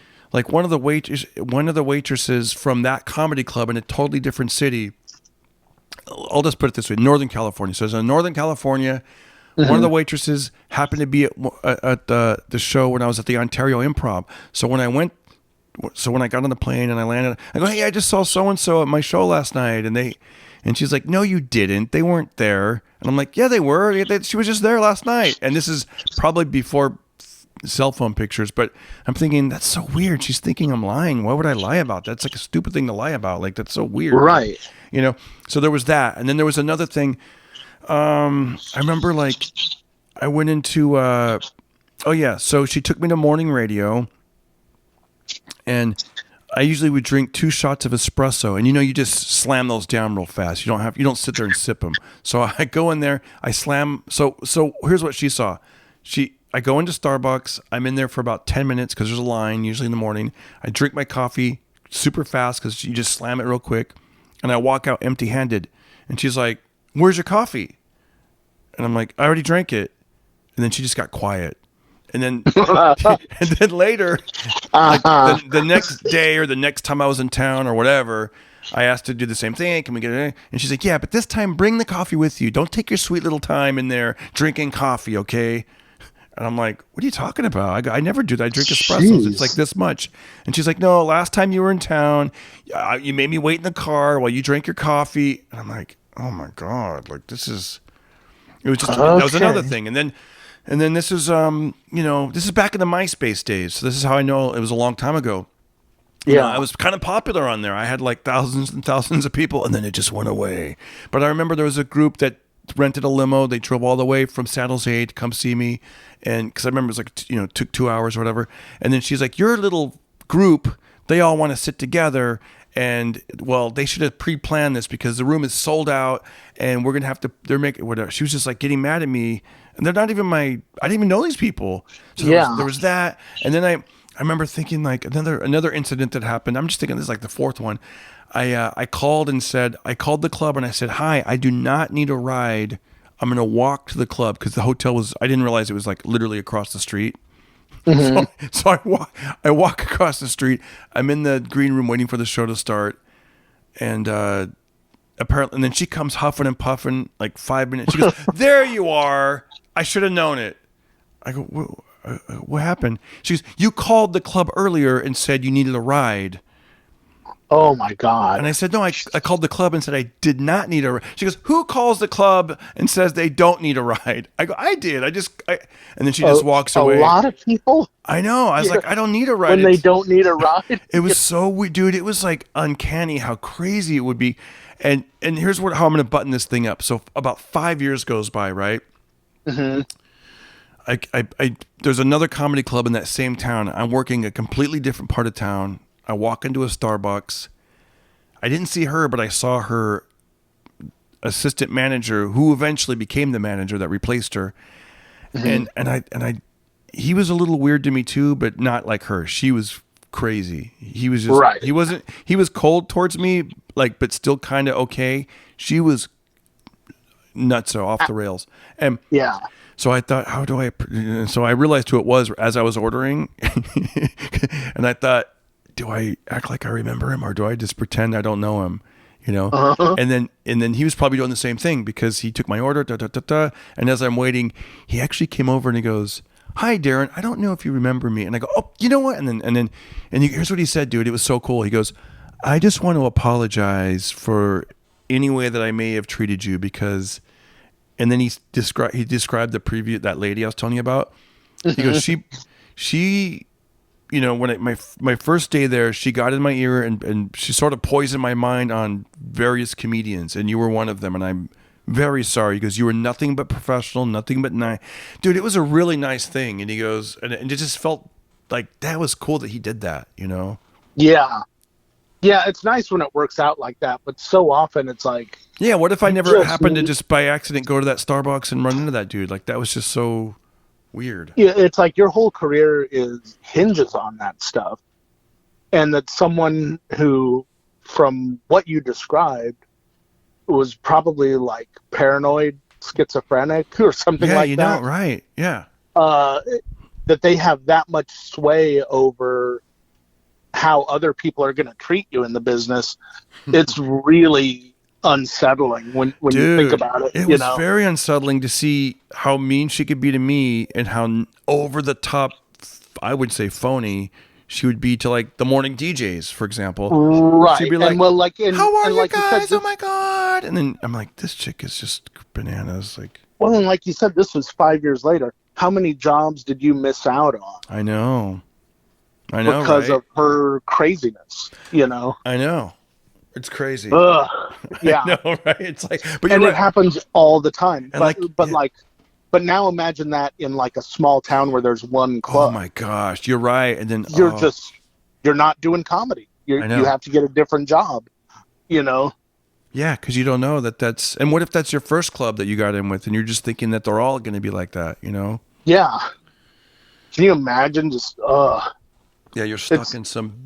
one of the waitresses from that comedy club in a totally different city. I'll just put it this way: Northern California. So, in Northern California. One of the waitresses happened to be at the show when I was at the Ontario Improv. So when I got on the plane and I landed, I go, "Hey, I just saw so and so at my show last night," and she's like, "No, you didn't. They weren't there." And I'm like, "Yeah, they were. She was just there last night." And this is probably before cell phone pictures, but I'm thinking that's so weird. She's thinking I'm lying. Why would I lie about that? That's like a stupid thing to lie about. Like that's so weird, Right? So there was that, and then there was another thing. I remember like I went into so she took me to morning radio, and I usually would drink 2 shots of espresso, and you just slam those down real fast. You don't sit there and sip them. So I go in there, I slam. So here's what she saw. I go into Starbucks. I'm in there for about 10 minutes because there's a line usually in the morning. I drink my coffee super fast because you just slam it real quick, and I walk out empty-handed. And she's like, "Where's your coffee?" And I'm like, "I already drank it." And then she just got quiet. And then and then later, like the next day or the next time I was in town or whatever, I asked her to do the same thing. Can we get it? And she's like, "Yeah, but this time bring the coffee with you. Don't take your sweet little time in there drinking coffee, okay?" And I'm like, "What are you talking about? I never do that. I drink espressos. Jeez. It's like this much." And she's like, "No, last time you were in town, you made me wait in the car while you drank your coffee." And I'm like, "Oh my God, like this is." It was just that was another thing, and then this is this is back in the MySpace days. So this is how I know it was a long time ago. Yeah, I was kind of popular on there. I had like thousands and thousands of people, and then it just went away. But I remember there was a group that rented a limo. They drove all the way from San Jose to come see me, and because I remember it was like took 2 hours or whatever. And then she's like, "Your little group, they all want to sit together." And well, they should have pre-planned this because the room is sold out, and we're gonna have to. They're making whatever. She was just like getting mad at me, and they're not even I didn't even know these people. So there was that, and then I remember thinking like another incident that happened. I'm just thinking this is like the 4th one. I called the club and I said, "Hi, I do not need a ride. I'm gonna walk to the club because the hotel was. I didn't realize it was like literally across the street." So I walk across the street. I'm in the green room waiting for the show to start, and apparently, and then she comes huffing and puffing like 5 minutes. She goes, "There you are. I should have known it." I go, "What happened?" She goes, "You called the club earlier and said you needed a ride." Oh my God. And I said, "No, I called the club and said I did not need a ride." She goes, "Who calls the club and says they don't need a ride?" I go, "I did. And then she just walks away. A lot of people. I know. I was like, "I don't need a ride." When they don't need a ride. It was so weird, dude. It was like uncanny how crazy it would be. And here's how I'm going to button this thing up. So about 5 years goes by, right? Mm-hmm. There's another comedy club in that same town. I'm working a completely different part of town. I walk into a Starbucks. I didn't see her, but I saw her assistant manager, who eventually became the manager that replaced her. Mm-hmm. He was a little weird to me too, but not like her. She was crazy. He was just right. He was cold towards me, like, but still kind of okay. She was nuts, off the rails. And yeah. So I thought, so I realized who it was as I was ordering. And I thought, do I act like I remember him, or do I just pretend I don't know him? Uh-huh. And then he was probably doing the same thing because he took my order, and as I'm waiting, he actually came over and he goes, "Hi, Darren. I don't know if you remember me." And I go, "Oh, you know what?" And here's what he said, dude. It was so cool. He goes, "I just want to apologize for any way that I may have treated you because," and then he described the that lady I was telling you about. He goes, she. When my first day there, she got in my ear and she sort of poisoned my mind on various comedians, and you were one of them, and I'm very sorry. He goes, "You were nothing but professional, nothing but nice." Dude, it was a really nice thing. And he goes, and it just felt like that was cool that he did that, Yeah. Yeah, it's nice when it works out like that, but so often it's like... Yeah, what if I never happened to just by accident go to that Starbucks and run into that dude? Like, that was just so... weird. Yeah, it's like your whole career hinges on that stuff. and that someone who, from what you described, was probably like paranoid, schizophrenic, or something Yeah, like you know, that. right? Yeah. Uh, that they have that much sway over how other people are going to treat you in the business. It's really unsettling when you think Dude, about it. it You was know, very unsettling to see how mean she could be to me and how over the top, I would say phony, she would be to like the morning DJs, for example. She'd right? be And like, well, like "How are and you like you said, guys? Oh this my god!" And then I'm like, "This chick is just bananas." Like, well, and like you said, this was 5 years later. How many jobs did you miss out on I know, because right? of her craziness? You know, I know. It's crazy. ugh, I yeah. know, right? It's like, but you're And it right. happens all the time. And like, yeah. But now imagine that in like a small town where there's one Oh club. my gosh, you're right. And then, You're oh, just you're not doing comedy. I You know. have to get a different job. You know, Yeah, because you don't know that that's. And what if that's your first club that you got in with, and you're just thinking that they're all going to be like that? You know? yeah. Can you imagine? Just Yeah, you're stuck it's in some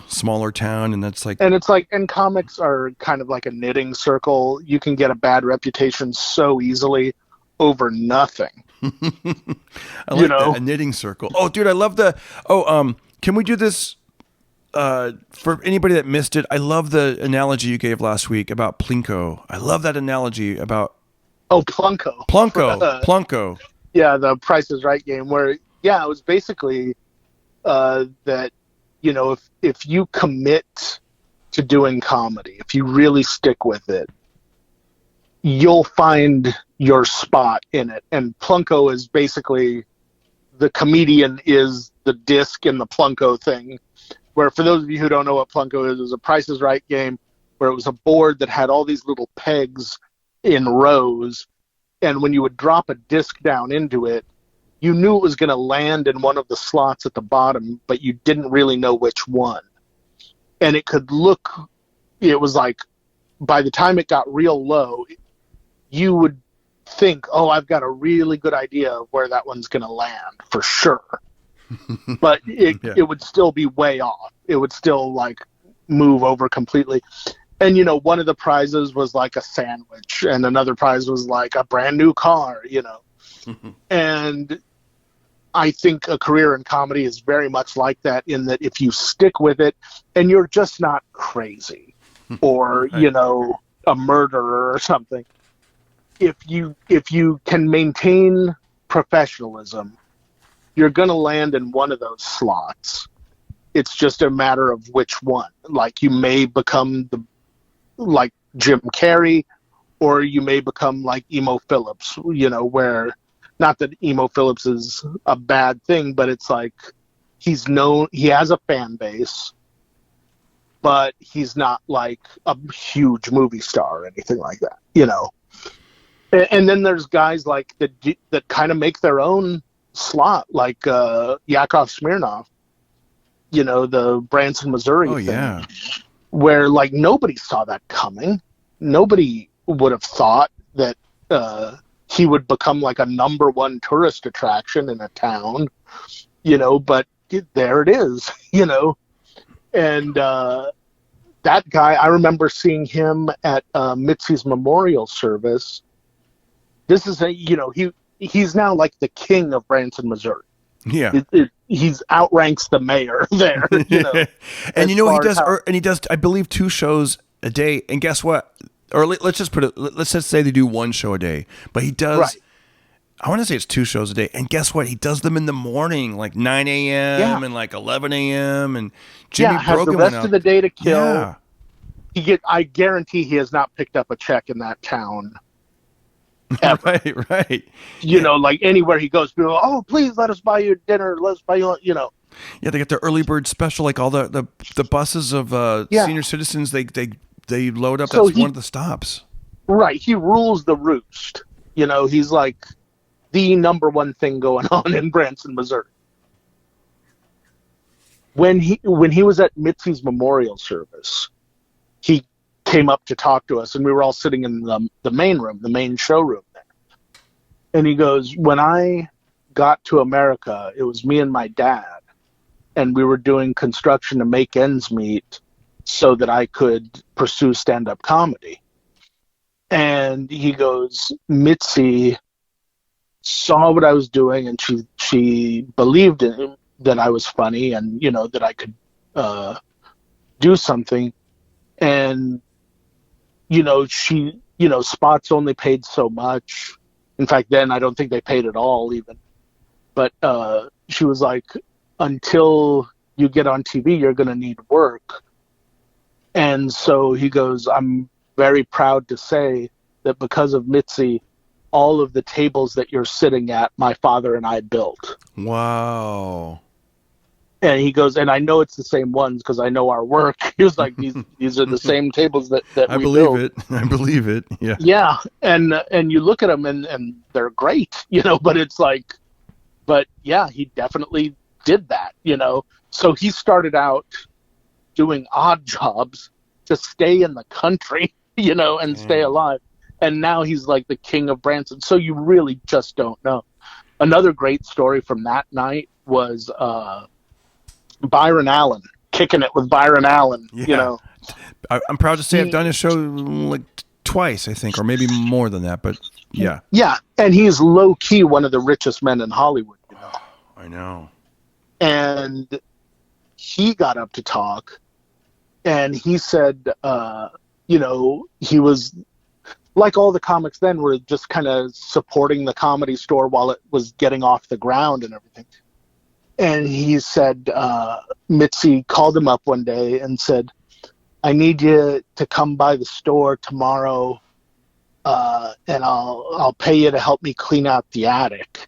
smaller town, and that's like, and it's like, and comics are kind of like a knitting circle. You can get a bad reputation so easily over nothing. I You like that, know, a knitting circle. Oh, dude, I love the. Oh, can we do this? For anybody that missed it, I love the analogy you gave last week about plinko. I love that analogy about oh, Plunko. plunko. Yeah, the Price is Right game where yeah, it was basically that if you commit to doing comedy, if you really stick with it, you'll find your spot in it. And Plunko is basically the comedian is the disc in the Plunko thing. Where for those of you who don't know what Plunko is a Price is Right game where it was a board that had all these little pegs in rows, and when you would drop a disc down into it, you knew it was going to land in one of the slots at the bottom, but you didn't really know which one. And it was like, by the time it got real low, you would think, oh, I've got a really good idea of where that one's going to land for sure. But Yeah. it would still be way off. It would still like move over completely. And, one of the prizes was like a sandwich, and another prize was like a brand new car, And I think a career in comedy is very much like that, in that if you stick with it and you're just not crazy or, Right. A murderer or something, if you can maintain professionalism, you're going to land in one of those slots. It's just a matter of which one. Like you may become like Jim Carrey, or you may become like Emo Phillips, where, not that Emo Phillips is a bad thing, but it's like he has a fan base, but he's not like a huge movie star or anything like that, And then there's guys like that kind of make their own slot, like Yakov Smirnoff, the Branson, Missouri Oh thing, yeah. where like nobody saw that coming. Nobody would have thought that he would become like a number one tourist attraction in a town, but there it is, And that guy, I remember seeing him at Mitzi's memorial service. This is he's now like the king of Branson, Missouri. Yeah. He's outranks the mayor there, And as he far as does, and he does, I believe, 2 shows a day. And guess what? Or let's just let's just say they do 1 show a day, but he does. Right. I want to say it's 2 shows a day. And guess what? He does them in the morning, like 9 a.m. Yeah. and like 11 a.m. And Jimmy has Brogan the went rest out. of the day to kill. Yeah. I guarantee he has not picked up a check in that town ever. Right. Like anywhere he goes, people, oh, please let us buy you dinner. Let's buy you, Yeah, they get their early bird special, like all the buses of senior citizens. They load up. So That's one of the stops. Right. He rules the roost. He's like the number one thing going on in Branson, Missouri. When he was at Mitzi's memorial service, he came up to talk to us, and we were all sitting in the main room, the main showroom there. And he goes, when I got to America, it was me and my dad, and we were doing construction to make ends meet so that I could pursue stand-up comedy. And he goes, Mitzi saw what I was doing, and she believed in that I was funny, and that I could do something. And she spots only paid so much. In fact, then I don't think they paid at all even. But she was like, until you get on TV, you're going to need work. And so he goes, I'm very proud to say that because of Mitzi, all of the tables that you're sitting at, my father and I built. Wow. And he goes, and I know it's the same ones because I know our work. He was like, these are the same tables that I we believe built. it. I believe it. Yeah. Yeah. And you look at them and they're great, but it's like, but yeah, he definitely did that, So he started out doing odd jobs to stay in the country, and stay alive. And now he's like the king of Branson. So you really just don't know. Another great story from that night was Byron Allen, kicking it with Byron Allen. Yeah. I'm proud to say I've done his show like twice, I think, or maybe more than that. But yeah. Yeah, and he is low key one of the richest men in Hollywood. I know. And he got up to talk, and he said, he was like all the comics then were just kind of supporting the Comedy Store while it was getting off the ground and everything. And he said, Mitzi called him up one day and said, I need you to come by the store tomorrow, and I'll pay you to help me clean out the attic.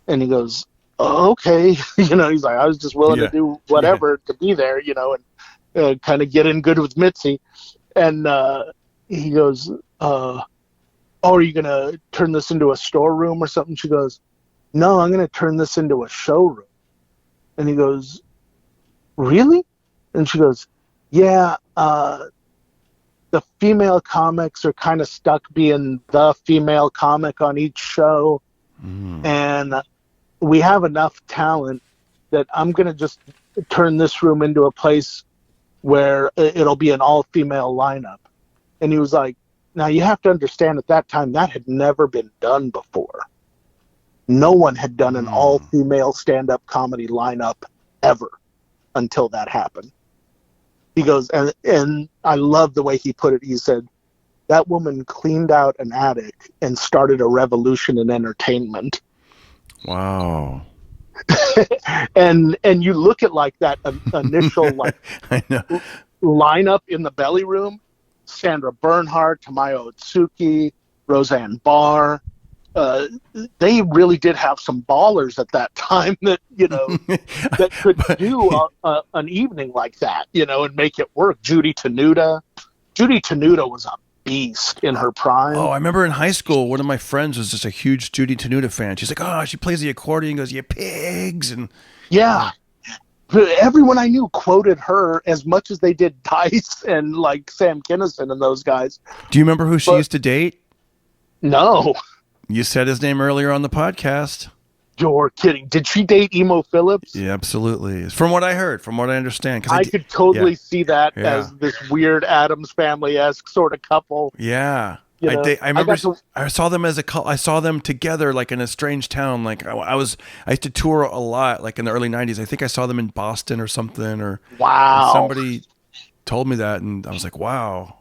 And he goes, oh, okay. He's like, I was just willing to do whatever to be there, and kind of get in good with Mitzi. And he goes, are you going to turn this into a storeroom or something? She goes, no, I'm going to turn this into a showroom. And he goes, really? And she goes, yeah, the female comics are kind of stuck being the female comic on each show. And we have enough talent that I'm going to just turn this room into a place where it'll be an all-female lineup. And he was like, now you have to understand at that time that had never been done before. No one had done an all-female stand-up comedy lineup ever until that happened. He goes, and I love the way he put it. He said, that woman cleaned out an attic and started a revolution in entertainment. Wow. and you look at like that initial like I know. lineup in the belly room, Sandra Bernhard, Tamayo Otsuki, Roseanne Barr. They really did have some ballers at that time that that could do an evening like that, and make it work. Judy Tenuta was a beast in her prime. Oh, I remember in high school, one of my friends was just a huge Judy Tenuta fan. She's like, oh, she plays the accordion, goes, you pigs. And yeah. Everyone I knew quoted her as much as they did Dice and like Sam Kinison and those guys. Do you remember who she used to date? No. You said his name earlier on the podcast. You're kidding. Did she date Emo Phillips? Yeah, absolutely. From what I heard, from what I understand. I could totally see that as this weird Addams Family-esque sort of couple. Yeah. I remember I saw them as a couple. I saw them together like in a strange town. Like I used to tour a lot like in the early 90s. I think I saw them in Boston or something, or wow. Somebody told me that and I was like, wow.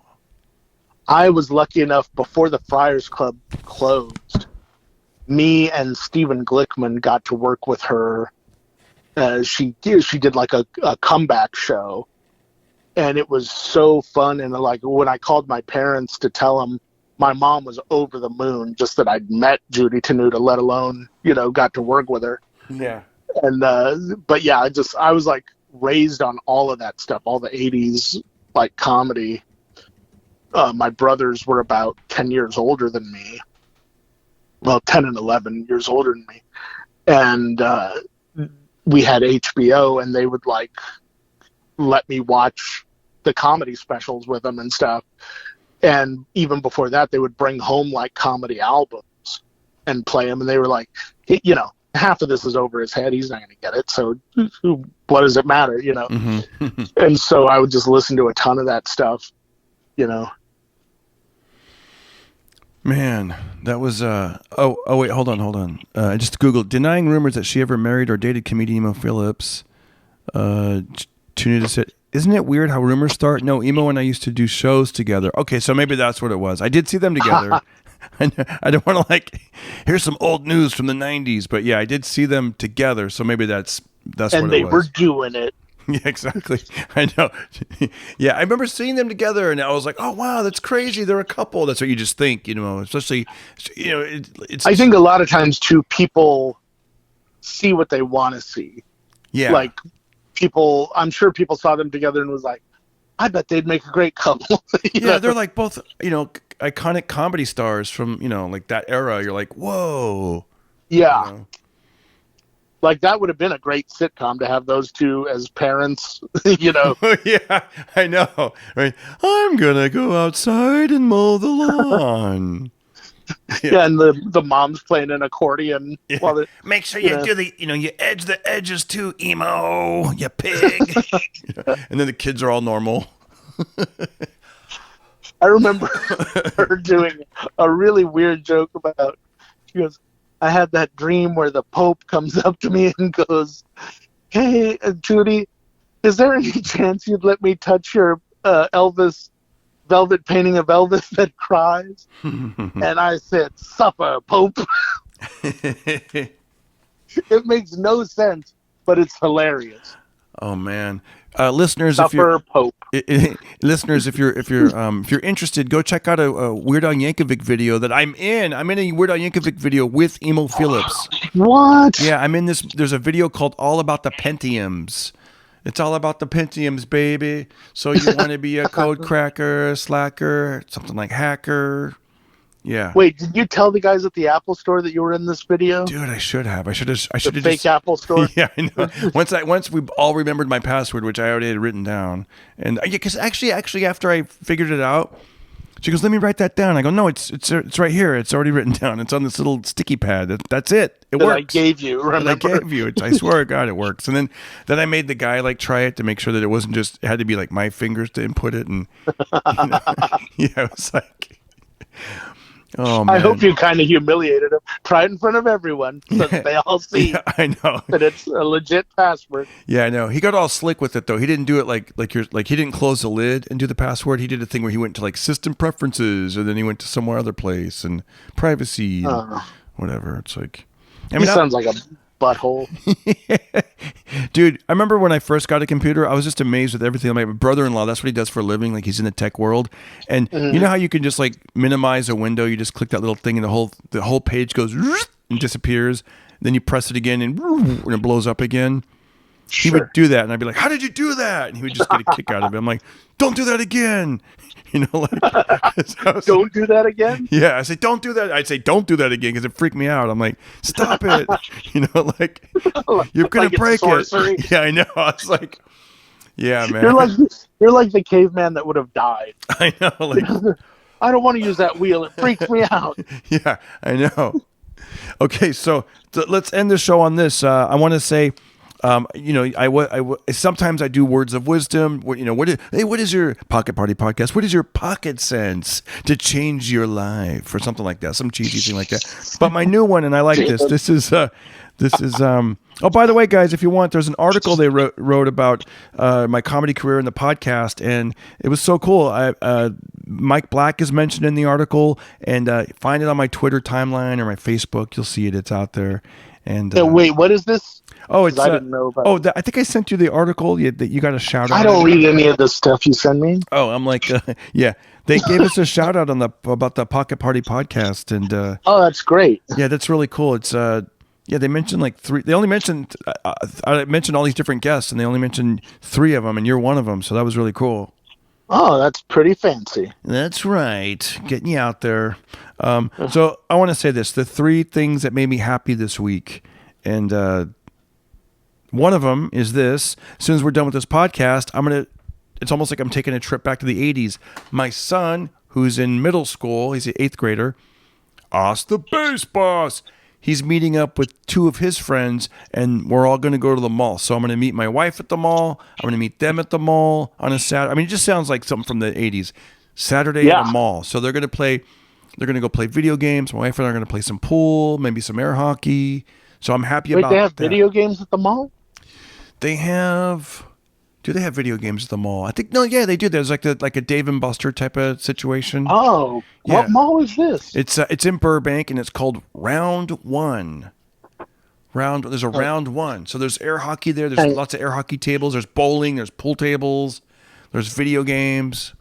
I was lucky enough before the Friars Club closed. Me and Stephen Glickman got to work with her. She did like a comeback show, and it was so fun. And like when I called my parents to tell them, my mom was over the moon just that I'd met Judy Tenuta, let alone got to work with her. Yeah. And but yeah, I was like raised on all of that stuff, all the '80s like comedy. My brothers were about 10 years older than me. Well, 10 and 11 years older than me. And we had HBO, and they would like let me watch the comedy specials with them and stuff. And even before that, they would bring home like comedy albums and play them. And they were like, half of this is over his head. He's not going to get it. So what does it matter, you know? Mm-hmm. And so I would just listen to a ton of that stuff, you know. Man, that was oh wait, hold on. I just googled denying rumors that she ever married or dated comedian Emo Phillips. Tunita said, "Isn't it weird how rumors start? No, Emo and I used to do shows together." Okay, so maybe that's what it was. I did see them together. I don't want to like here's some old news from the 90s, but yeah, I did see them together, so maybe that's And what it was. they were doing it. Yeah, exactly. I know. Yeah, I remember seeing them together, and I was like, "Oh wow, that's crazy! They're a couple." That's what you just think, you know. Especially, you know, it's. I think a lot of times too, people see what they want to see. Yeah. Like people, I'm sure people saw them together and was like, "I bet they'd make a great couple." You Yeah, know? they're like both, you know, iconic comedy stars from, you know, like that era. You're like, whoa. Yeah. You know? Like that would have been a great sitcom to have those two as parents, you know. Yeah, I know. Right. I'm gonna go outside and mow the lawn. Yeah, and the mom's playing an accordion while the, Make sure you do the, you know, you edge the edges too, Emo, you pig. And then the kids are all normal. I remember her doing a really weird joke about, she goes, I had that dream where the Pope comes up to me and goes, "Hey, Judy, is there any chance you'd let me touch your Elvis velvet painting of Elvis that cries?" And I said, "Supper, Pope." It makes no sense, but it's hilarious. Oh man, listeners, Supper, Pope. Listeners, if you're interested, go check out a Weird Al Yankovic video that I'm in. I'm in a Weird Al Yankovic video with Emo Phillips. What? Yeah, I'm in this. There's a video called "All About the Pentiums." It's all about the Pentiums, baby. So you want to be a code cracker, slacker, something like hacker. Yeah. Wait, did you tell the guys at the Apple store that you were in this video? Dude, I should have. I should have The fake Apple store? Yeah, I know. Once we all remembered my password, which I already had written down, and because actually, after I figured it out, she goes, "Let me write that down." I go, "No, it's right here. It's already written down. It's on this little sticky pad. That's it. It that works." I gave you. Remember? I gave you. I swear to God, it works. And then I made the guy like try it to make sure that it wasn't just. It had to be like my fingers to input it, and you know, yeah, it was like. Oh, man. I hope you kind of humiliated him. Try it in front of everyone so that they all see Yeah, I know that it's a legit password. Yeah, I know. He got all slick with it though. He didn't do it like he didn't close the lid and do the password. He did a thing where he went to like system preferences, or then he went to somewhere other place and privacy and whatever. It's like, He sounds like a butthole. Dude, I remember when I first got a computer, I was just amazed with everything. My brother-in-law, that's what he does for a living. Like he's in the tech world, and you know how you can just like minimize a window. You just click that little thing, and the whole page goes and disappears. Then you press it again, and it blows up again. He would do that, and I'd be like, "How did you do that?" And he would just get a kick out of it. I'm like, "Don't do that again." You know, like Don't do that again. Yeah, I say don't do that. I'd say don't do that again because it freaked me out. I'm like, stop it. You know, like you're gonna like break sorcery. it. Yeah, I know. I was like, yeah, man. You're like the caveman that would have died. I know. Like, I don't want to use that wheel. It freaks me out. yeah, I know. Okay, so let's end the show on this. I want to say. You know, I sometimes I do words of wisdom. What is your pocket party podcast? What is your pocket sense to change your life or something like that? Some cheesy thing like that. But my new one, and I like this. This is. Oh, by the way, guys, if you want, there's an article they wrote about my comedy career in the podcast, and it was so cool. Mike Black is mentioned in the article, and find it on my Twitter timeline or my Facebook. You'll see it. It's out there. And wait, what is this? Oh, it's I didn't know about I think I sent you the article that you got a shout out. I don't read any of the stuff you send me. Oh, I'm like, yeah, they gave us a shout out about the Pocket Party podcast, and oh, that's great. Yeah, that's really cool. It's yeah, they mentioned like three. They only mentioned I mentioned all these different guests, and they only mentioned 3 of them, and you're one of them. So that was really cool. Oh, that's pretty fancy. That's right, getting you out there. So I want to say this: the 3 things that made me happy this week, and. One of them is this. As soon as we're done with this podcast, it's almost like I'm taking a trip back to the 80s. My son, who's in middle school, he's an 8th grader, the bass boss. he's meeting up with two of his friends, and we're all going to go to the mall. So I'm going to meet my wife at the mall. I'm going to meet them at the mall on a Saturday. I mean, it just sounds like something from the 80s. Saturday at a mall. So they're going to play. They're going to go play video games. My wife and I are going to play some pool, maybe some air hockey. So I'm happy about that. Wait, they have video games at the mall? They have. Do they have video games at the mall? I think no. Yeah, they do. There's like a Dave and Buster type of situation. Oh, Yeah. what mall is this? It's in Burbank, and it's called Round One. There's a Round One. So there's air hockey there. There's lots of air hockey tables. There's bowling. There's pool tables. There's video games.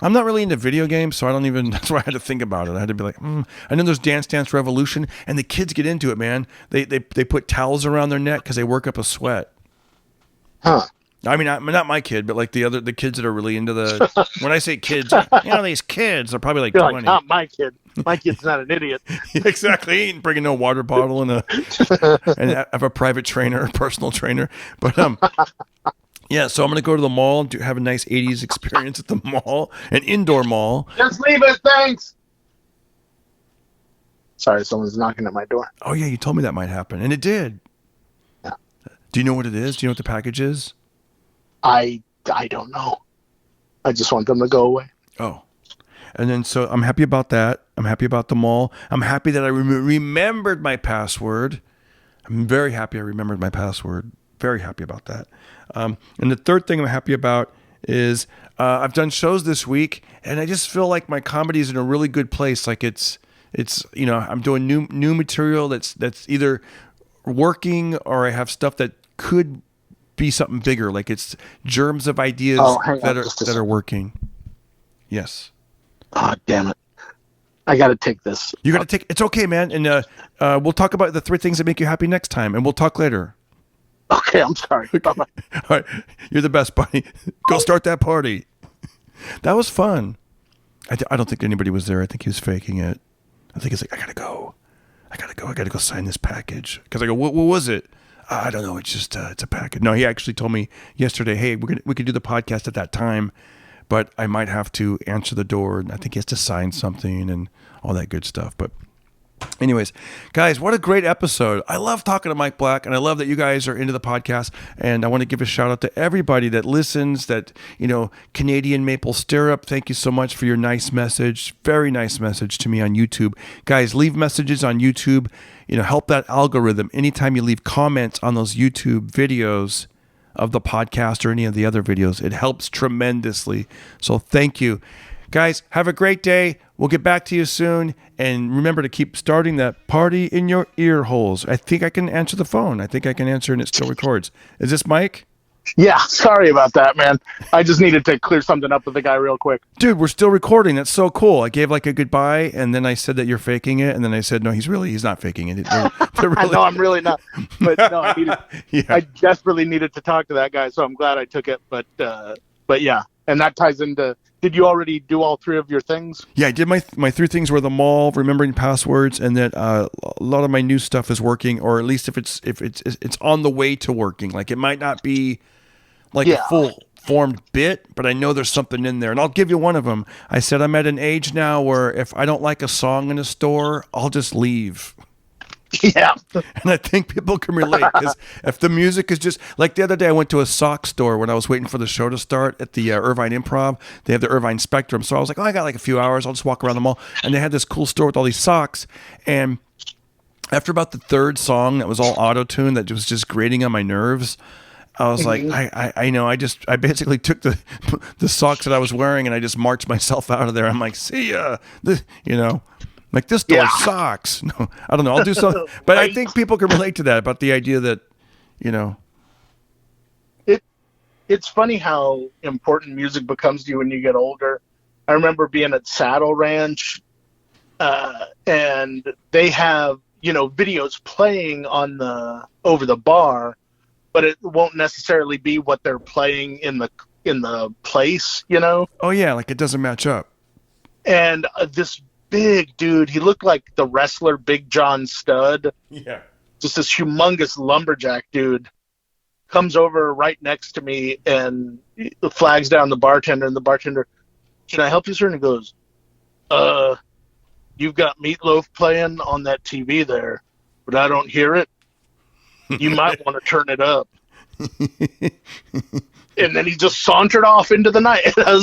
I'm not really into video games, so I don't even. That's why I had to think about it. I had to be like, And then there's Dance Dance Revolution, and the kids get into it, man. They put towels around their neck because they work up a sweat. Huh. I mean, not my kid, but like the kids that are really into the. When I say kids, these kids are probably like You're 20. like, not my kid. My kid's not an idiot. Exactly. He ain't bringing no water bottle and have a private trainer, a personal trainer. But yeah. So I'm gonna go to the mall and have a nice '80s experience at the mall, an indoor mall. Just leave it, thanks. Sorry, someone's knocking at my door. Oh yeah, you told me that might happen, and it did. Yeah. Do you know what it is? Do you know what the package is? I don't know. I just want them to go away. Oh. And then, so I'm happy about that. I'm happy about the mall. I'm happy that I remembered my password. I'm very happy I remembered my password. Very happy about that. And the third thing I'm happy about is I've done shows this week, and I just feel like my comedy is in a really good place. Like it's I'm doing new material that's either working, or I have stuff that could be something bigger. Like it's germs of ideas that are working. Yes. Oh, damn it. I got to take this. You got to take. It's okay, man. And we'll talk about the 3 things that make you happy next time, and we'll talk later. Okay, I'm sorry. Okay. Bye-bye. All right, you're the best, buddy. Go start that party. That was fun. I don't think anybody was there. I think he was faking it. I think he's like, I gotta go. I gotta go sign this package. Because I go, what was it? I don't know. It's just it's a package. No, he actually told me yesterday, hey, we could do the podcast at that time, but I might have to answer the door, and I think he has to sign something and all that good stuff. But anyways, guys, what a great episode. I love talking to Mike Black, and I love that you guys are into the podcast. And I want to give a shout out to everybody that listens, that, Canadian Maple Stirrup. Thank you so much for your nice message. Very nice message to me on YouTube. Guys, leave messages on YouTube. Help that algorithm. Anytime you leave comments on those YouTube videos of the podcast or any of the other videos, it helps tremendously. So thank you. Guys, have a great day. We'll get back to you soon. And remember to keep starting that party in your ear holes. I think I can answer the phone. I think I can answer, and it still records. Is this Mike? Yeah, sorry about that, man. I just needed to clear something up with the guy real quick. Dude, we're still recording. That's so cool. I gave like a goodbye, and then I said that you're faking it, and then I said, no, he's not faking it. They're really... No, I'm really not. But no, Yeah. I desperately needed to talk to that guy, so I'm glad I took it. But yeah, and that ties into. Did you already do all 3 of your things? Yeah, I did my 3 things were the mall, remembering passwords, and that a lot of my new stuff is working, or at least if it's on the way to working. Like it might not be like a full formed bit, but I know there's something in there. And I'll give you one of them. I said I'm at an age now where if I don't like a song in a store, I'll just leave. Yeah. And I think people can relate, because if the music is just like the other day, I went to a sock store when I was waiting for the show to start at the Irvine Improv. They have the Irvine Spectrum. So I was like, I got like a few hours. I'll just walk around the mall. And they had this cool store with all these socks. And after about the 3rd song that was all auto-tuned, that was just grating on my nerves, I was like, I basically took the socks that I was wearing, and I just marched myself out of there. I'm like, see ya. Like this store sucks. No, I don't know. I'll do something. But I think people can relate to that, about the idea that, It's funny how important music becomes to you when you get older. I remember being at Saddle Ranch, and they have, videos playing over the bar, but it won't necessarily be what they're playing in the place, Oh yeah, like it doesn't match up. And this big dude, he looked like the wrestler Big John Studd. Yeah. Just this humongous lumberjack dude comes over right next to me and flags down the bartender, and the bartender, can I help you, sir? And he goes, you've got Meatloaf playing on that TV there, but I don't hear it. You might want to turn it up. And then he just sauntered off into the night. I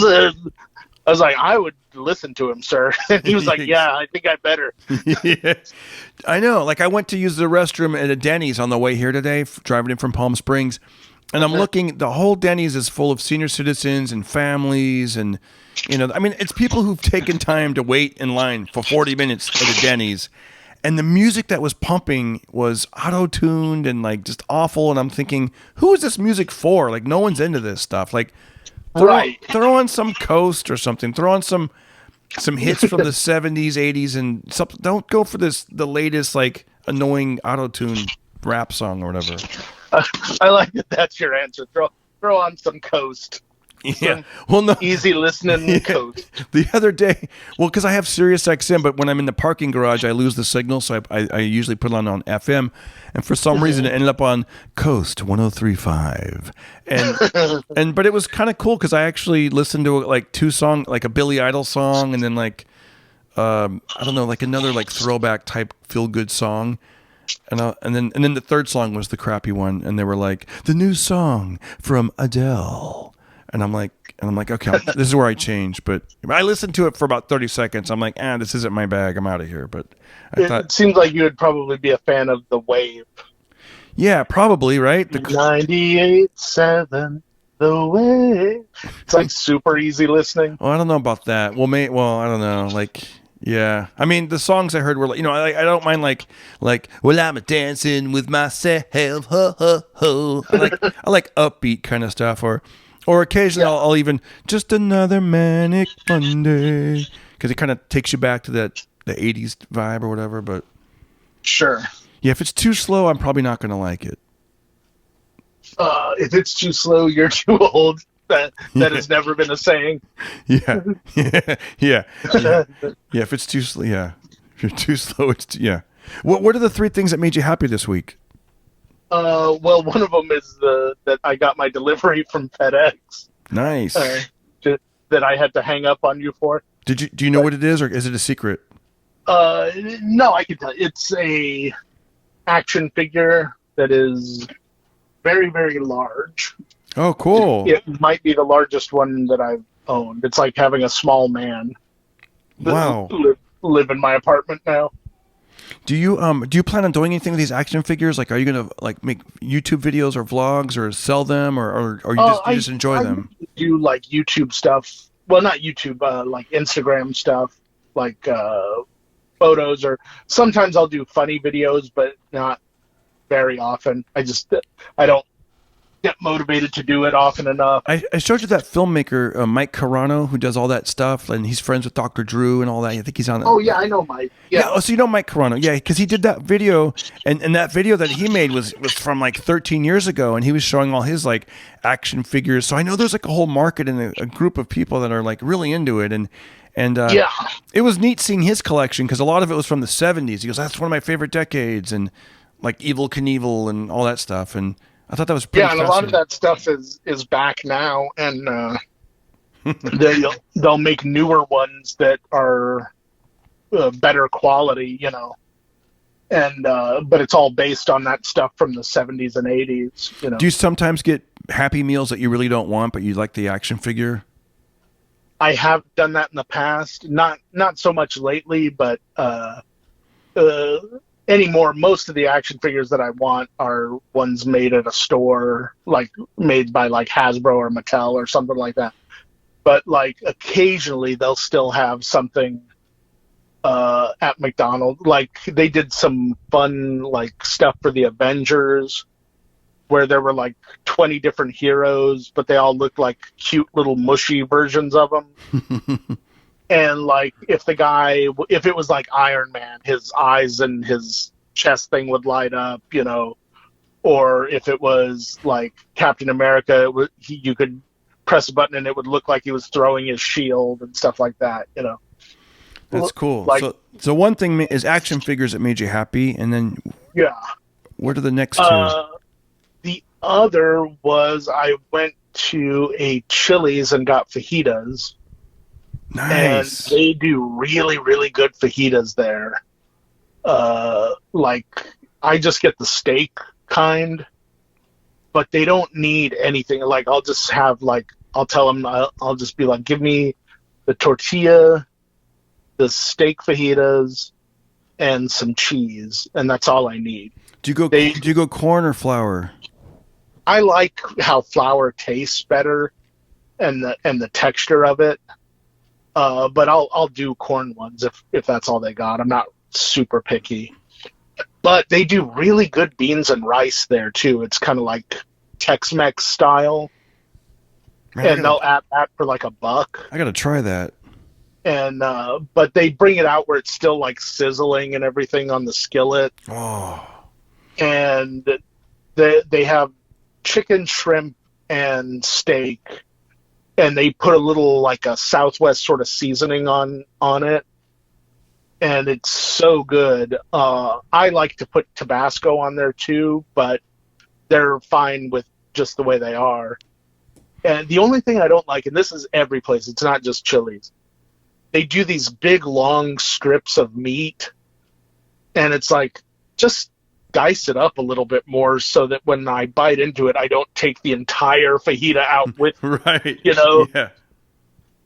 was like, I would listen to him, sir. And he was like, yeah, I think I better. Yeah. I know. Like, I went to use the restroom at a Denny's on the way here today, driving in from Palm Springs. And I'm looking, the whole Denny's is full of senior citizens and families. And, I mean, it's people who've taken time to wait in line for 40 minutes at a Denny's. And the music that was pumping was auto-tuned and, like, just awful. And I'm thinking, who is this music for? Like, no one's into this stuff. Like, throw on some Coast or something. Throw on some hits from the 70s, 80s, and something. Don't go for the latest, like, annoying auto-tune rap song or whatever. I like that that's your answer. Throw on some Coast. Yeah. Well, no. Easy listening Coast. The other day, because I have Sirius XM, but when I'm in the parking garage, I lose the signal, so I usually put it on FM, and for some reason it ended up on Coast 103.5, and but it was kind of cool because I actually listened to like two songs, like a Billy Idol song, and then like I don't know, like another like throwback type feel good song. And then the third song was the crappy one, and they were like the new song from Adele. And I'm like, okay, this is where I change. But I listened to it for about 30 seconds. I'm like, this isn't my bag. I'm out of here. But it seems like you would probably be a fan of The Wave. Yeah, probably, right? 98.7, The Wave. It's like super easy listening. Well, I don't know about that. Well, I don't know. Like, yeah. I mean, the songs I heard were, I don't mind like, well, I'm dancing with myself, ho, ho, ho. I like upbeat kind of stuff, or occasionally I'll even just another manic Monday, because it kind of takes you back to the 80s vibe or whatever. But sure, yeah, if it's too slow, I'm probably not going to like it. If it's too slow, you're too old. That has never been a saying. Yeah. If it's too slow, if you're too slow, What are the three things that made you happy this week? Well, one of them is that I got my delivery from FedEx. Nice. That I had to hang up on you for. Do you know what it is, or is it a secret? No, I can tell you. It's a action figure that is very, very large. Oh, cool. It might be the largest one that I've owned. It's like having a small man. Wow. Live in my apartment now. Do you plan on doing anything with these action figures? Like, are you gonna like make YouTube videos or vlogs or sell them, or you just enjoy them? I do like YouTube stuff. Well, not YouTube, like Instagram stuff, like photos, or sometimes I'll do funny videos, but not very often. I don't get motivated to do it often enough. I showed you that filmmaker, Mike Carano, who does all that stuff, and he's friends with Dr. Drew and all that. I think he's on. Oh yeah, I know Mike. Yeah. So you know Mike Carano, yeah, because he did that video, and that video that he made was from like 13 years ago, and he was showing all his like action figures. So I know there's like a whole market and a group of people that are like really into it, and it was neat seeing his collection because a lot of it was from the 70s. He goes, that's one of my favorite decades, and like Evel Knievel and all that stuff, and I thought that was pretty and a lot of that stuff is back now, and they'll make newer ones that are better quality, and but it's all based on that stuff from the 70s and 80s. Do you sometimes get Happy Meals that you really don't want, but you like the action figure? I have done that in the past, not so much lately, but anymore, most of the action figures that I want are ones made at a store, like made by like Hasbro or Mattel or something like that. But like occasionally they'll still have something at McDonald's. Like they did some fun like stuff for the Avengers where there were like 20 different heroes, but they all looked like cute little mushy versions of them. And like if it was like Iron Man, his eyes and his chest thing would light up, or if it was like Captain America, you could press a button and it would look like he was throwing his shield and stuff like that. That's cool. Like, so one thing is action figures that made you happy, and then what are the next two? The other was I went to a Chili's and got fajitas. and Nice. they do really, really good fajitas there. Like I just get the steak kind, but they don't need anything. Like I'll just have like I'll tell them I'll just be like, give me the tortilla, the steak fajitas, and some cheese, and that's all I need. Do you go corn or flour? I like how flour tastes better and the texture of it. But I'll do corn ones if that's all they got. I'm not super picky. But they do really good beans and rice there too. It's kind of like Tex-Mex style, Man, and they'll add that for like $1. I gotta try that. And but they bring it out where it's still like sizzling and everything on the skillet. Oh, And they have chicken, shrimp, and steak, and they put a little like a Southwest sort of seasoning on it, and it's so good. I like to put Tabasco on there too, but they're fine with just the way they are. And the only thing I don't like, and this is every place, it's not just Chili's, they do these big long strips of meat, and it's like, just dice it up a little bit more so that when I bite into it, I don't take the entire fajita out with, right. you know. Yeah.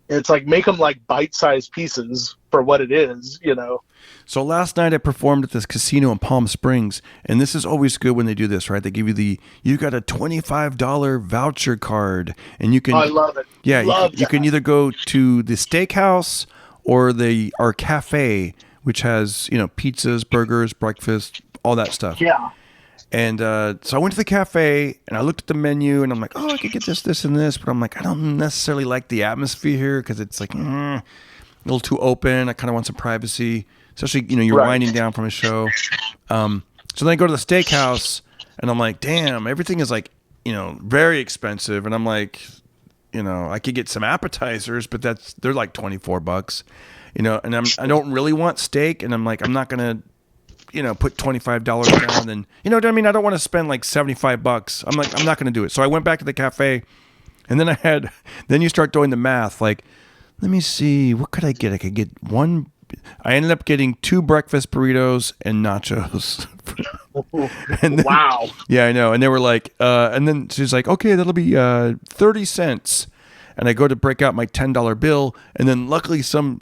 It's like, make them like bite-sized pieces for what it is, you know. So last night I performed at this casino in Palm Springs, and this is always good when they do this, right? They give you got a $25 voucher card, and you can. I love it. Yeah, Love you can that. either go to the steakhouse or our cafe, which has pizzas, burgers, breakfast, all that stuff. Yeah. And so I went to the cafe and I looked at the menu and I'm like, oh, I could get this, and this, but I'm like, I don't necessarily like the atmosphere here because it's like a little too open. I kind of want some privacy, especially you're Right. winding down from a show. So then I go to the steakhouse and I'm like, damn, everything is like very expensive, and I'm like, I could get some appetizers, but they're like $24, and I don't really want steak, and I'm like, I'm not gonna put $25 down, and you know what I mean? I don't want to spend like $75. I'm like, I'm not going to do it. So I went back to the cafe, and then then you start doing the math. Like, let me see, what could I get? I could get one. I ended up getting 2 breakfast burritos and nachos. And then, Wow. yeah, I know. And they were like, and then she's like, okay, that'll be 30 cents. And I go to break out my $10 bill, and then luckily some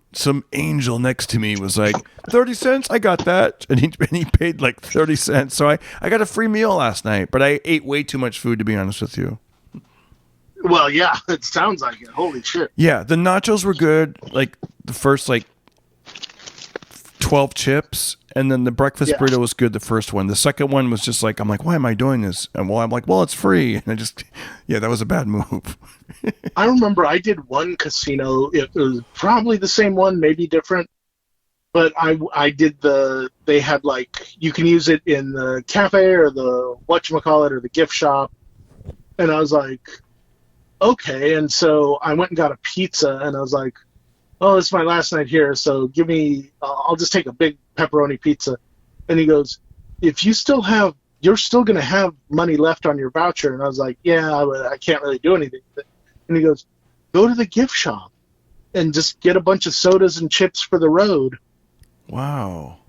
angel next to me was like, 30 cents, I got that. And he paid like 30 cents. So I got a free meal last night, but I ate way too much food, to be honest with you. Well, yeah, it sounds like it. Holy shit. Yeah, the nachos were good, like the first like 12 chips, and then the breakfast Yeah. burrito was good, the first one. The second one was just like, I'm like, why am I doing this? And I'm like, well, it's free. And that was a bad move. I remember I did one casino. It was probably the same one, maybe different. But I did they had like, you can use it in the cafe or the whatchamacallit or the gift shop. And I was like, okay. And so I went and got a pizza, and I was like, oh, it's my last night here, so give me, I'll just take a big pepperoni pizza. And he goes, if you're still going to have money left on your voucher. And I was like, yeah, I can't really do anything with it. And he goes, go to the gift shop and just get a bunch of sodas and chips for the road. Wow.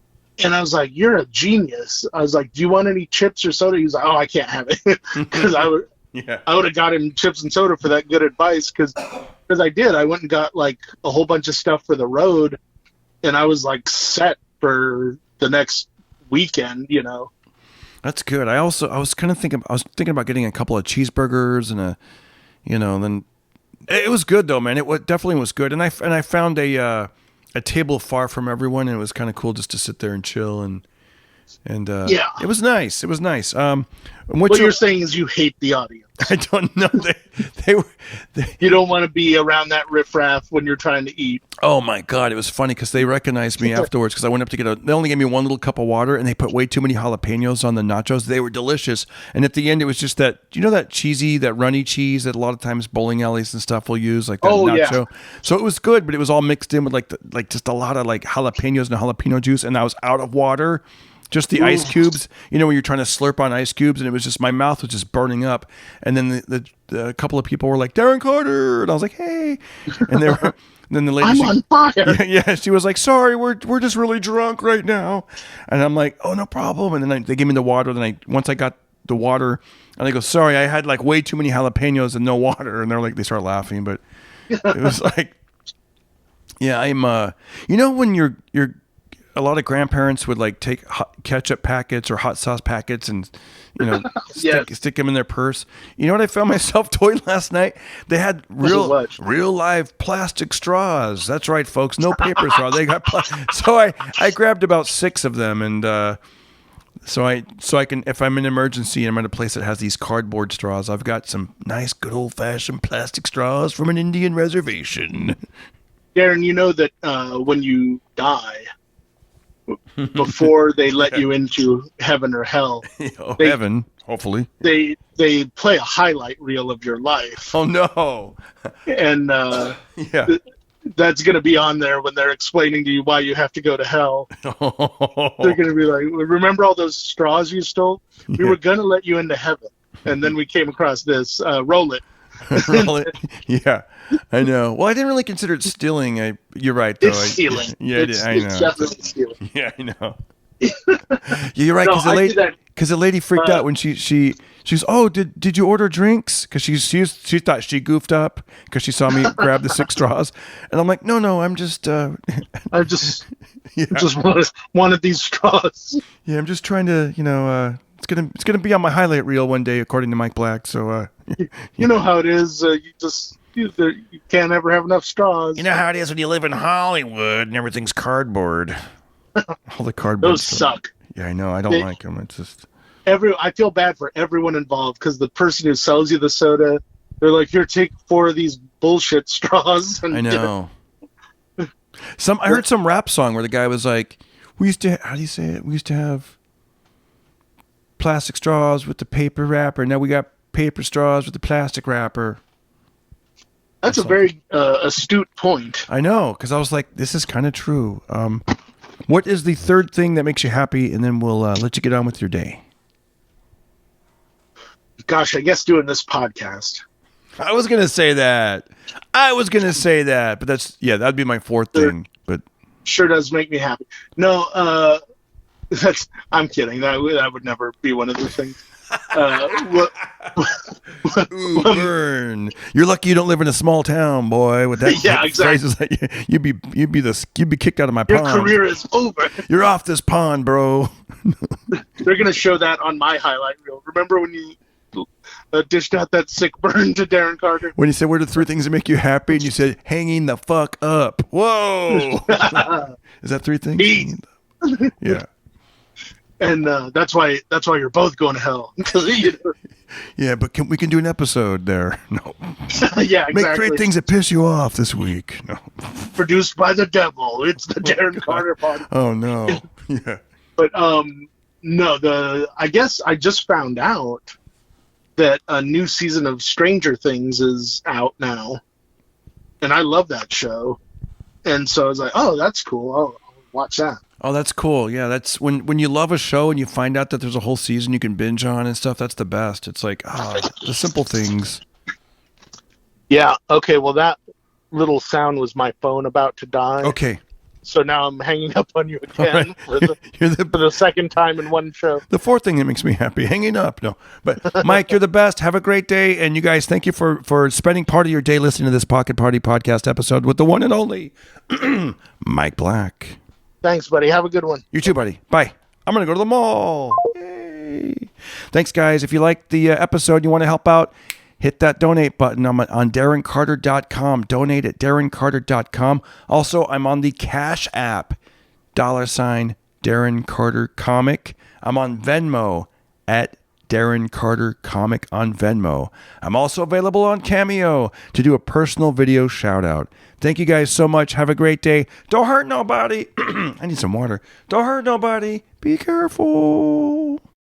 And I was like, you're a genius. I was like, do you want any chips or soda? He was like, oh, I can't have it. Because I would have got him chips and soda for that good advice, because I did. I went and got like a whole bunch of stuff for the road, and I was like set for the next weekend, That's good. I was thinking about getting a couple of cheeseburgers and then it was good though, man. Definitely was good. And I found a table far from everyone, and it was kind of cool just to sit there and chill and Yeah. it was nice. It was nice. What you're saying is you hate the audience. I don't know. They were. You don't want to be around that riffraff when you're trying to eat. Oh my God, it was funny because they recognized me afterwards because I went up to they only gave me one little cup of water, and they put way too many jalapenos on the nachos. They were delicious, and at the end it was just that that cheesy, that runny cheese that a lot of times bowling alleys and stuff will use, like that nacho. Yeah. So it was good, but it was all mixed in with like just a lot of like jalapenos and jalapeno juice, and I was out of water. just the ice cubes. You know, when you're trying to slurp on ice cubes, and it was just my mouth was just burning up. And then the couple of people were like, Darren Carter, and I was like, hey, and they were. Then the lady, I'm on fire. Yeah, she was like, sorry, we're just really drunk right now. And I'm like, oh, no problem. And then they gave me the water. Then once I got the water, and I go, sorry, I had like way too many jalapenos and no water. And they're like, they start laughing, but it was like, yeah, I'm, you know, when you're a lot of grandparents would like take ketchup packets or hot sauce packets and, you know, stick them in their purse. You know what I found myself doing last night? They had real live plastic straws. That's right, folks. No paper straw. They got so I grabbed about 6 of them, and so I can, if I'm in an emergency and I'm at a place that has these cardboard straws, I've got some nice good old fashioned plastic straws from an Indian reservation. Darren, you know that when you die, before they let you into heaven or hell, heaven, hopefully, they play a highlight reel of your life. Oh no! And that's going to be on there when they're explaining to you why you have to go to hell. They're going to be like, remember all those straws you stole? We were going to let you into heaven, and then we came across this. Roll it. Roll it. Yeah, I know. Well, I didn't really consider it stealing. You're right, though. It's stealing. I know. It's definitely stealing. Yeah, I know. You're right, because the lady freaked out when she's, oh, did you order drinks? Because she thought she goofed up because she saw me grab the 6 straws, and I'm like, no, I'm just I just wanted ththese straws. Yeah, I'm just trying to, you know, it's gonna be on my highlight reel one day, according to Mike Black. So you know how it is. You can't ever have enough straws. You know how it is when you live in Hollywood and everything's cardboard. All the cardboard. Those suck. Yeah, I know. I don't like them. It's just I feel bad for everyone involved because the person who sells you the soda, they're like, "Here, take 4 of these bullshit straws." And, I know. I heard some rap song where the guy was like, "We used to, how do you say it? We used to have plastic straws with the paper wrapper. Now we got paper straws with the plastic wrapper." That's a very astute point. I know, because I was like, this is kind of true. What is the third thing that makes you happy? And then we'll let you get on with your day. Gosh, I guess doing this podcast. I was going to say that. But that'd be my 4th thing. But sure does make me happy. No, I'm kidding. That would never be one of the things. Ooh, burn! You're lucky you don't live in a small town, boy. With that, yeah, exactly. Like, you'd be kicked out of my pond. Your career is over. You're off this pond, bro. They're gonna show that on my highlight reel. Remember when you dished out that sick burn to Darren Carter? When you said, "What are the 3 things that make you happy?" and you said, "Hanging the fuck up." Whoa! Is that 3 things? Yeah. And that's why you're both going to hell. Yeah, but we can do an episode there. No. Yeah, exactly. Make 3 things that piss you off this week. No. Produced by the devil. It's the Darren Carter podcast. Oh no. Yeah. But no, I guess I just found out that a new season of Stranger Things is out now, and I love that show. And so I was like, oh, that's cool. I'll watch that. Oh, that's cool. Yeah, that's when you love a show and you find out that there's a whole season you can binge on and stuff. That's the best. It's like the simple things. Yeah. Okay. Well, that little sound was my phone about to die. Okay. So now I'm hanging up on you again for the 2nd time in one show. The 4th thing that makes me happy, hanging up. No, but Mike, you're the best. Have a great day, and you guys, thank you for spending part of your day listening to this Pocket Party podcast episode with the one and only Mike Black. Thanks, buddy. Have a good one. You too, buddy. Bye. I'm going to go to the mall. Yay. Thanks, guys. If you liked the episode, you want to help out, hit that donate button on DarrenCarter.com. Donate at DarrenCarter.com. Also, I'm on the Cash App, $Darren Carter Comic. I'm on Venmo at Darren Carter Comic on Venmo. I'm also available on Cameo to do a personal video shout out. Thank you guys so much. Have a great day. Don't hurt nobody. I need some water. Don't hurt nobody. Be careful.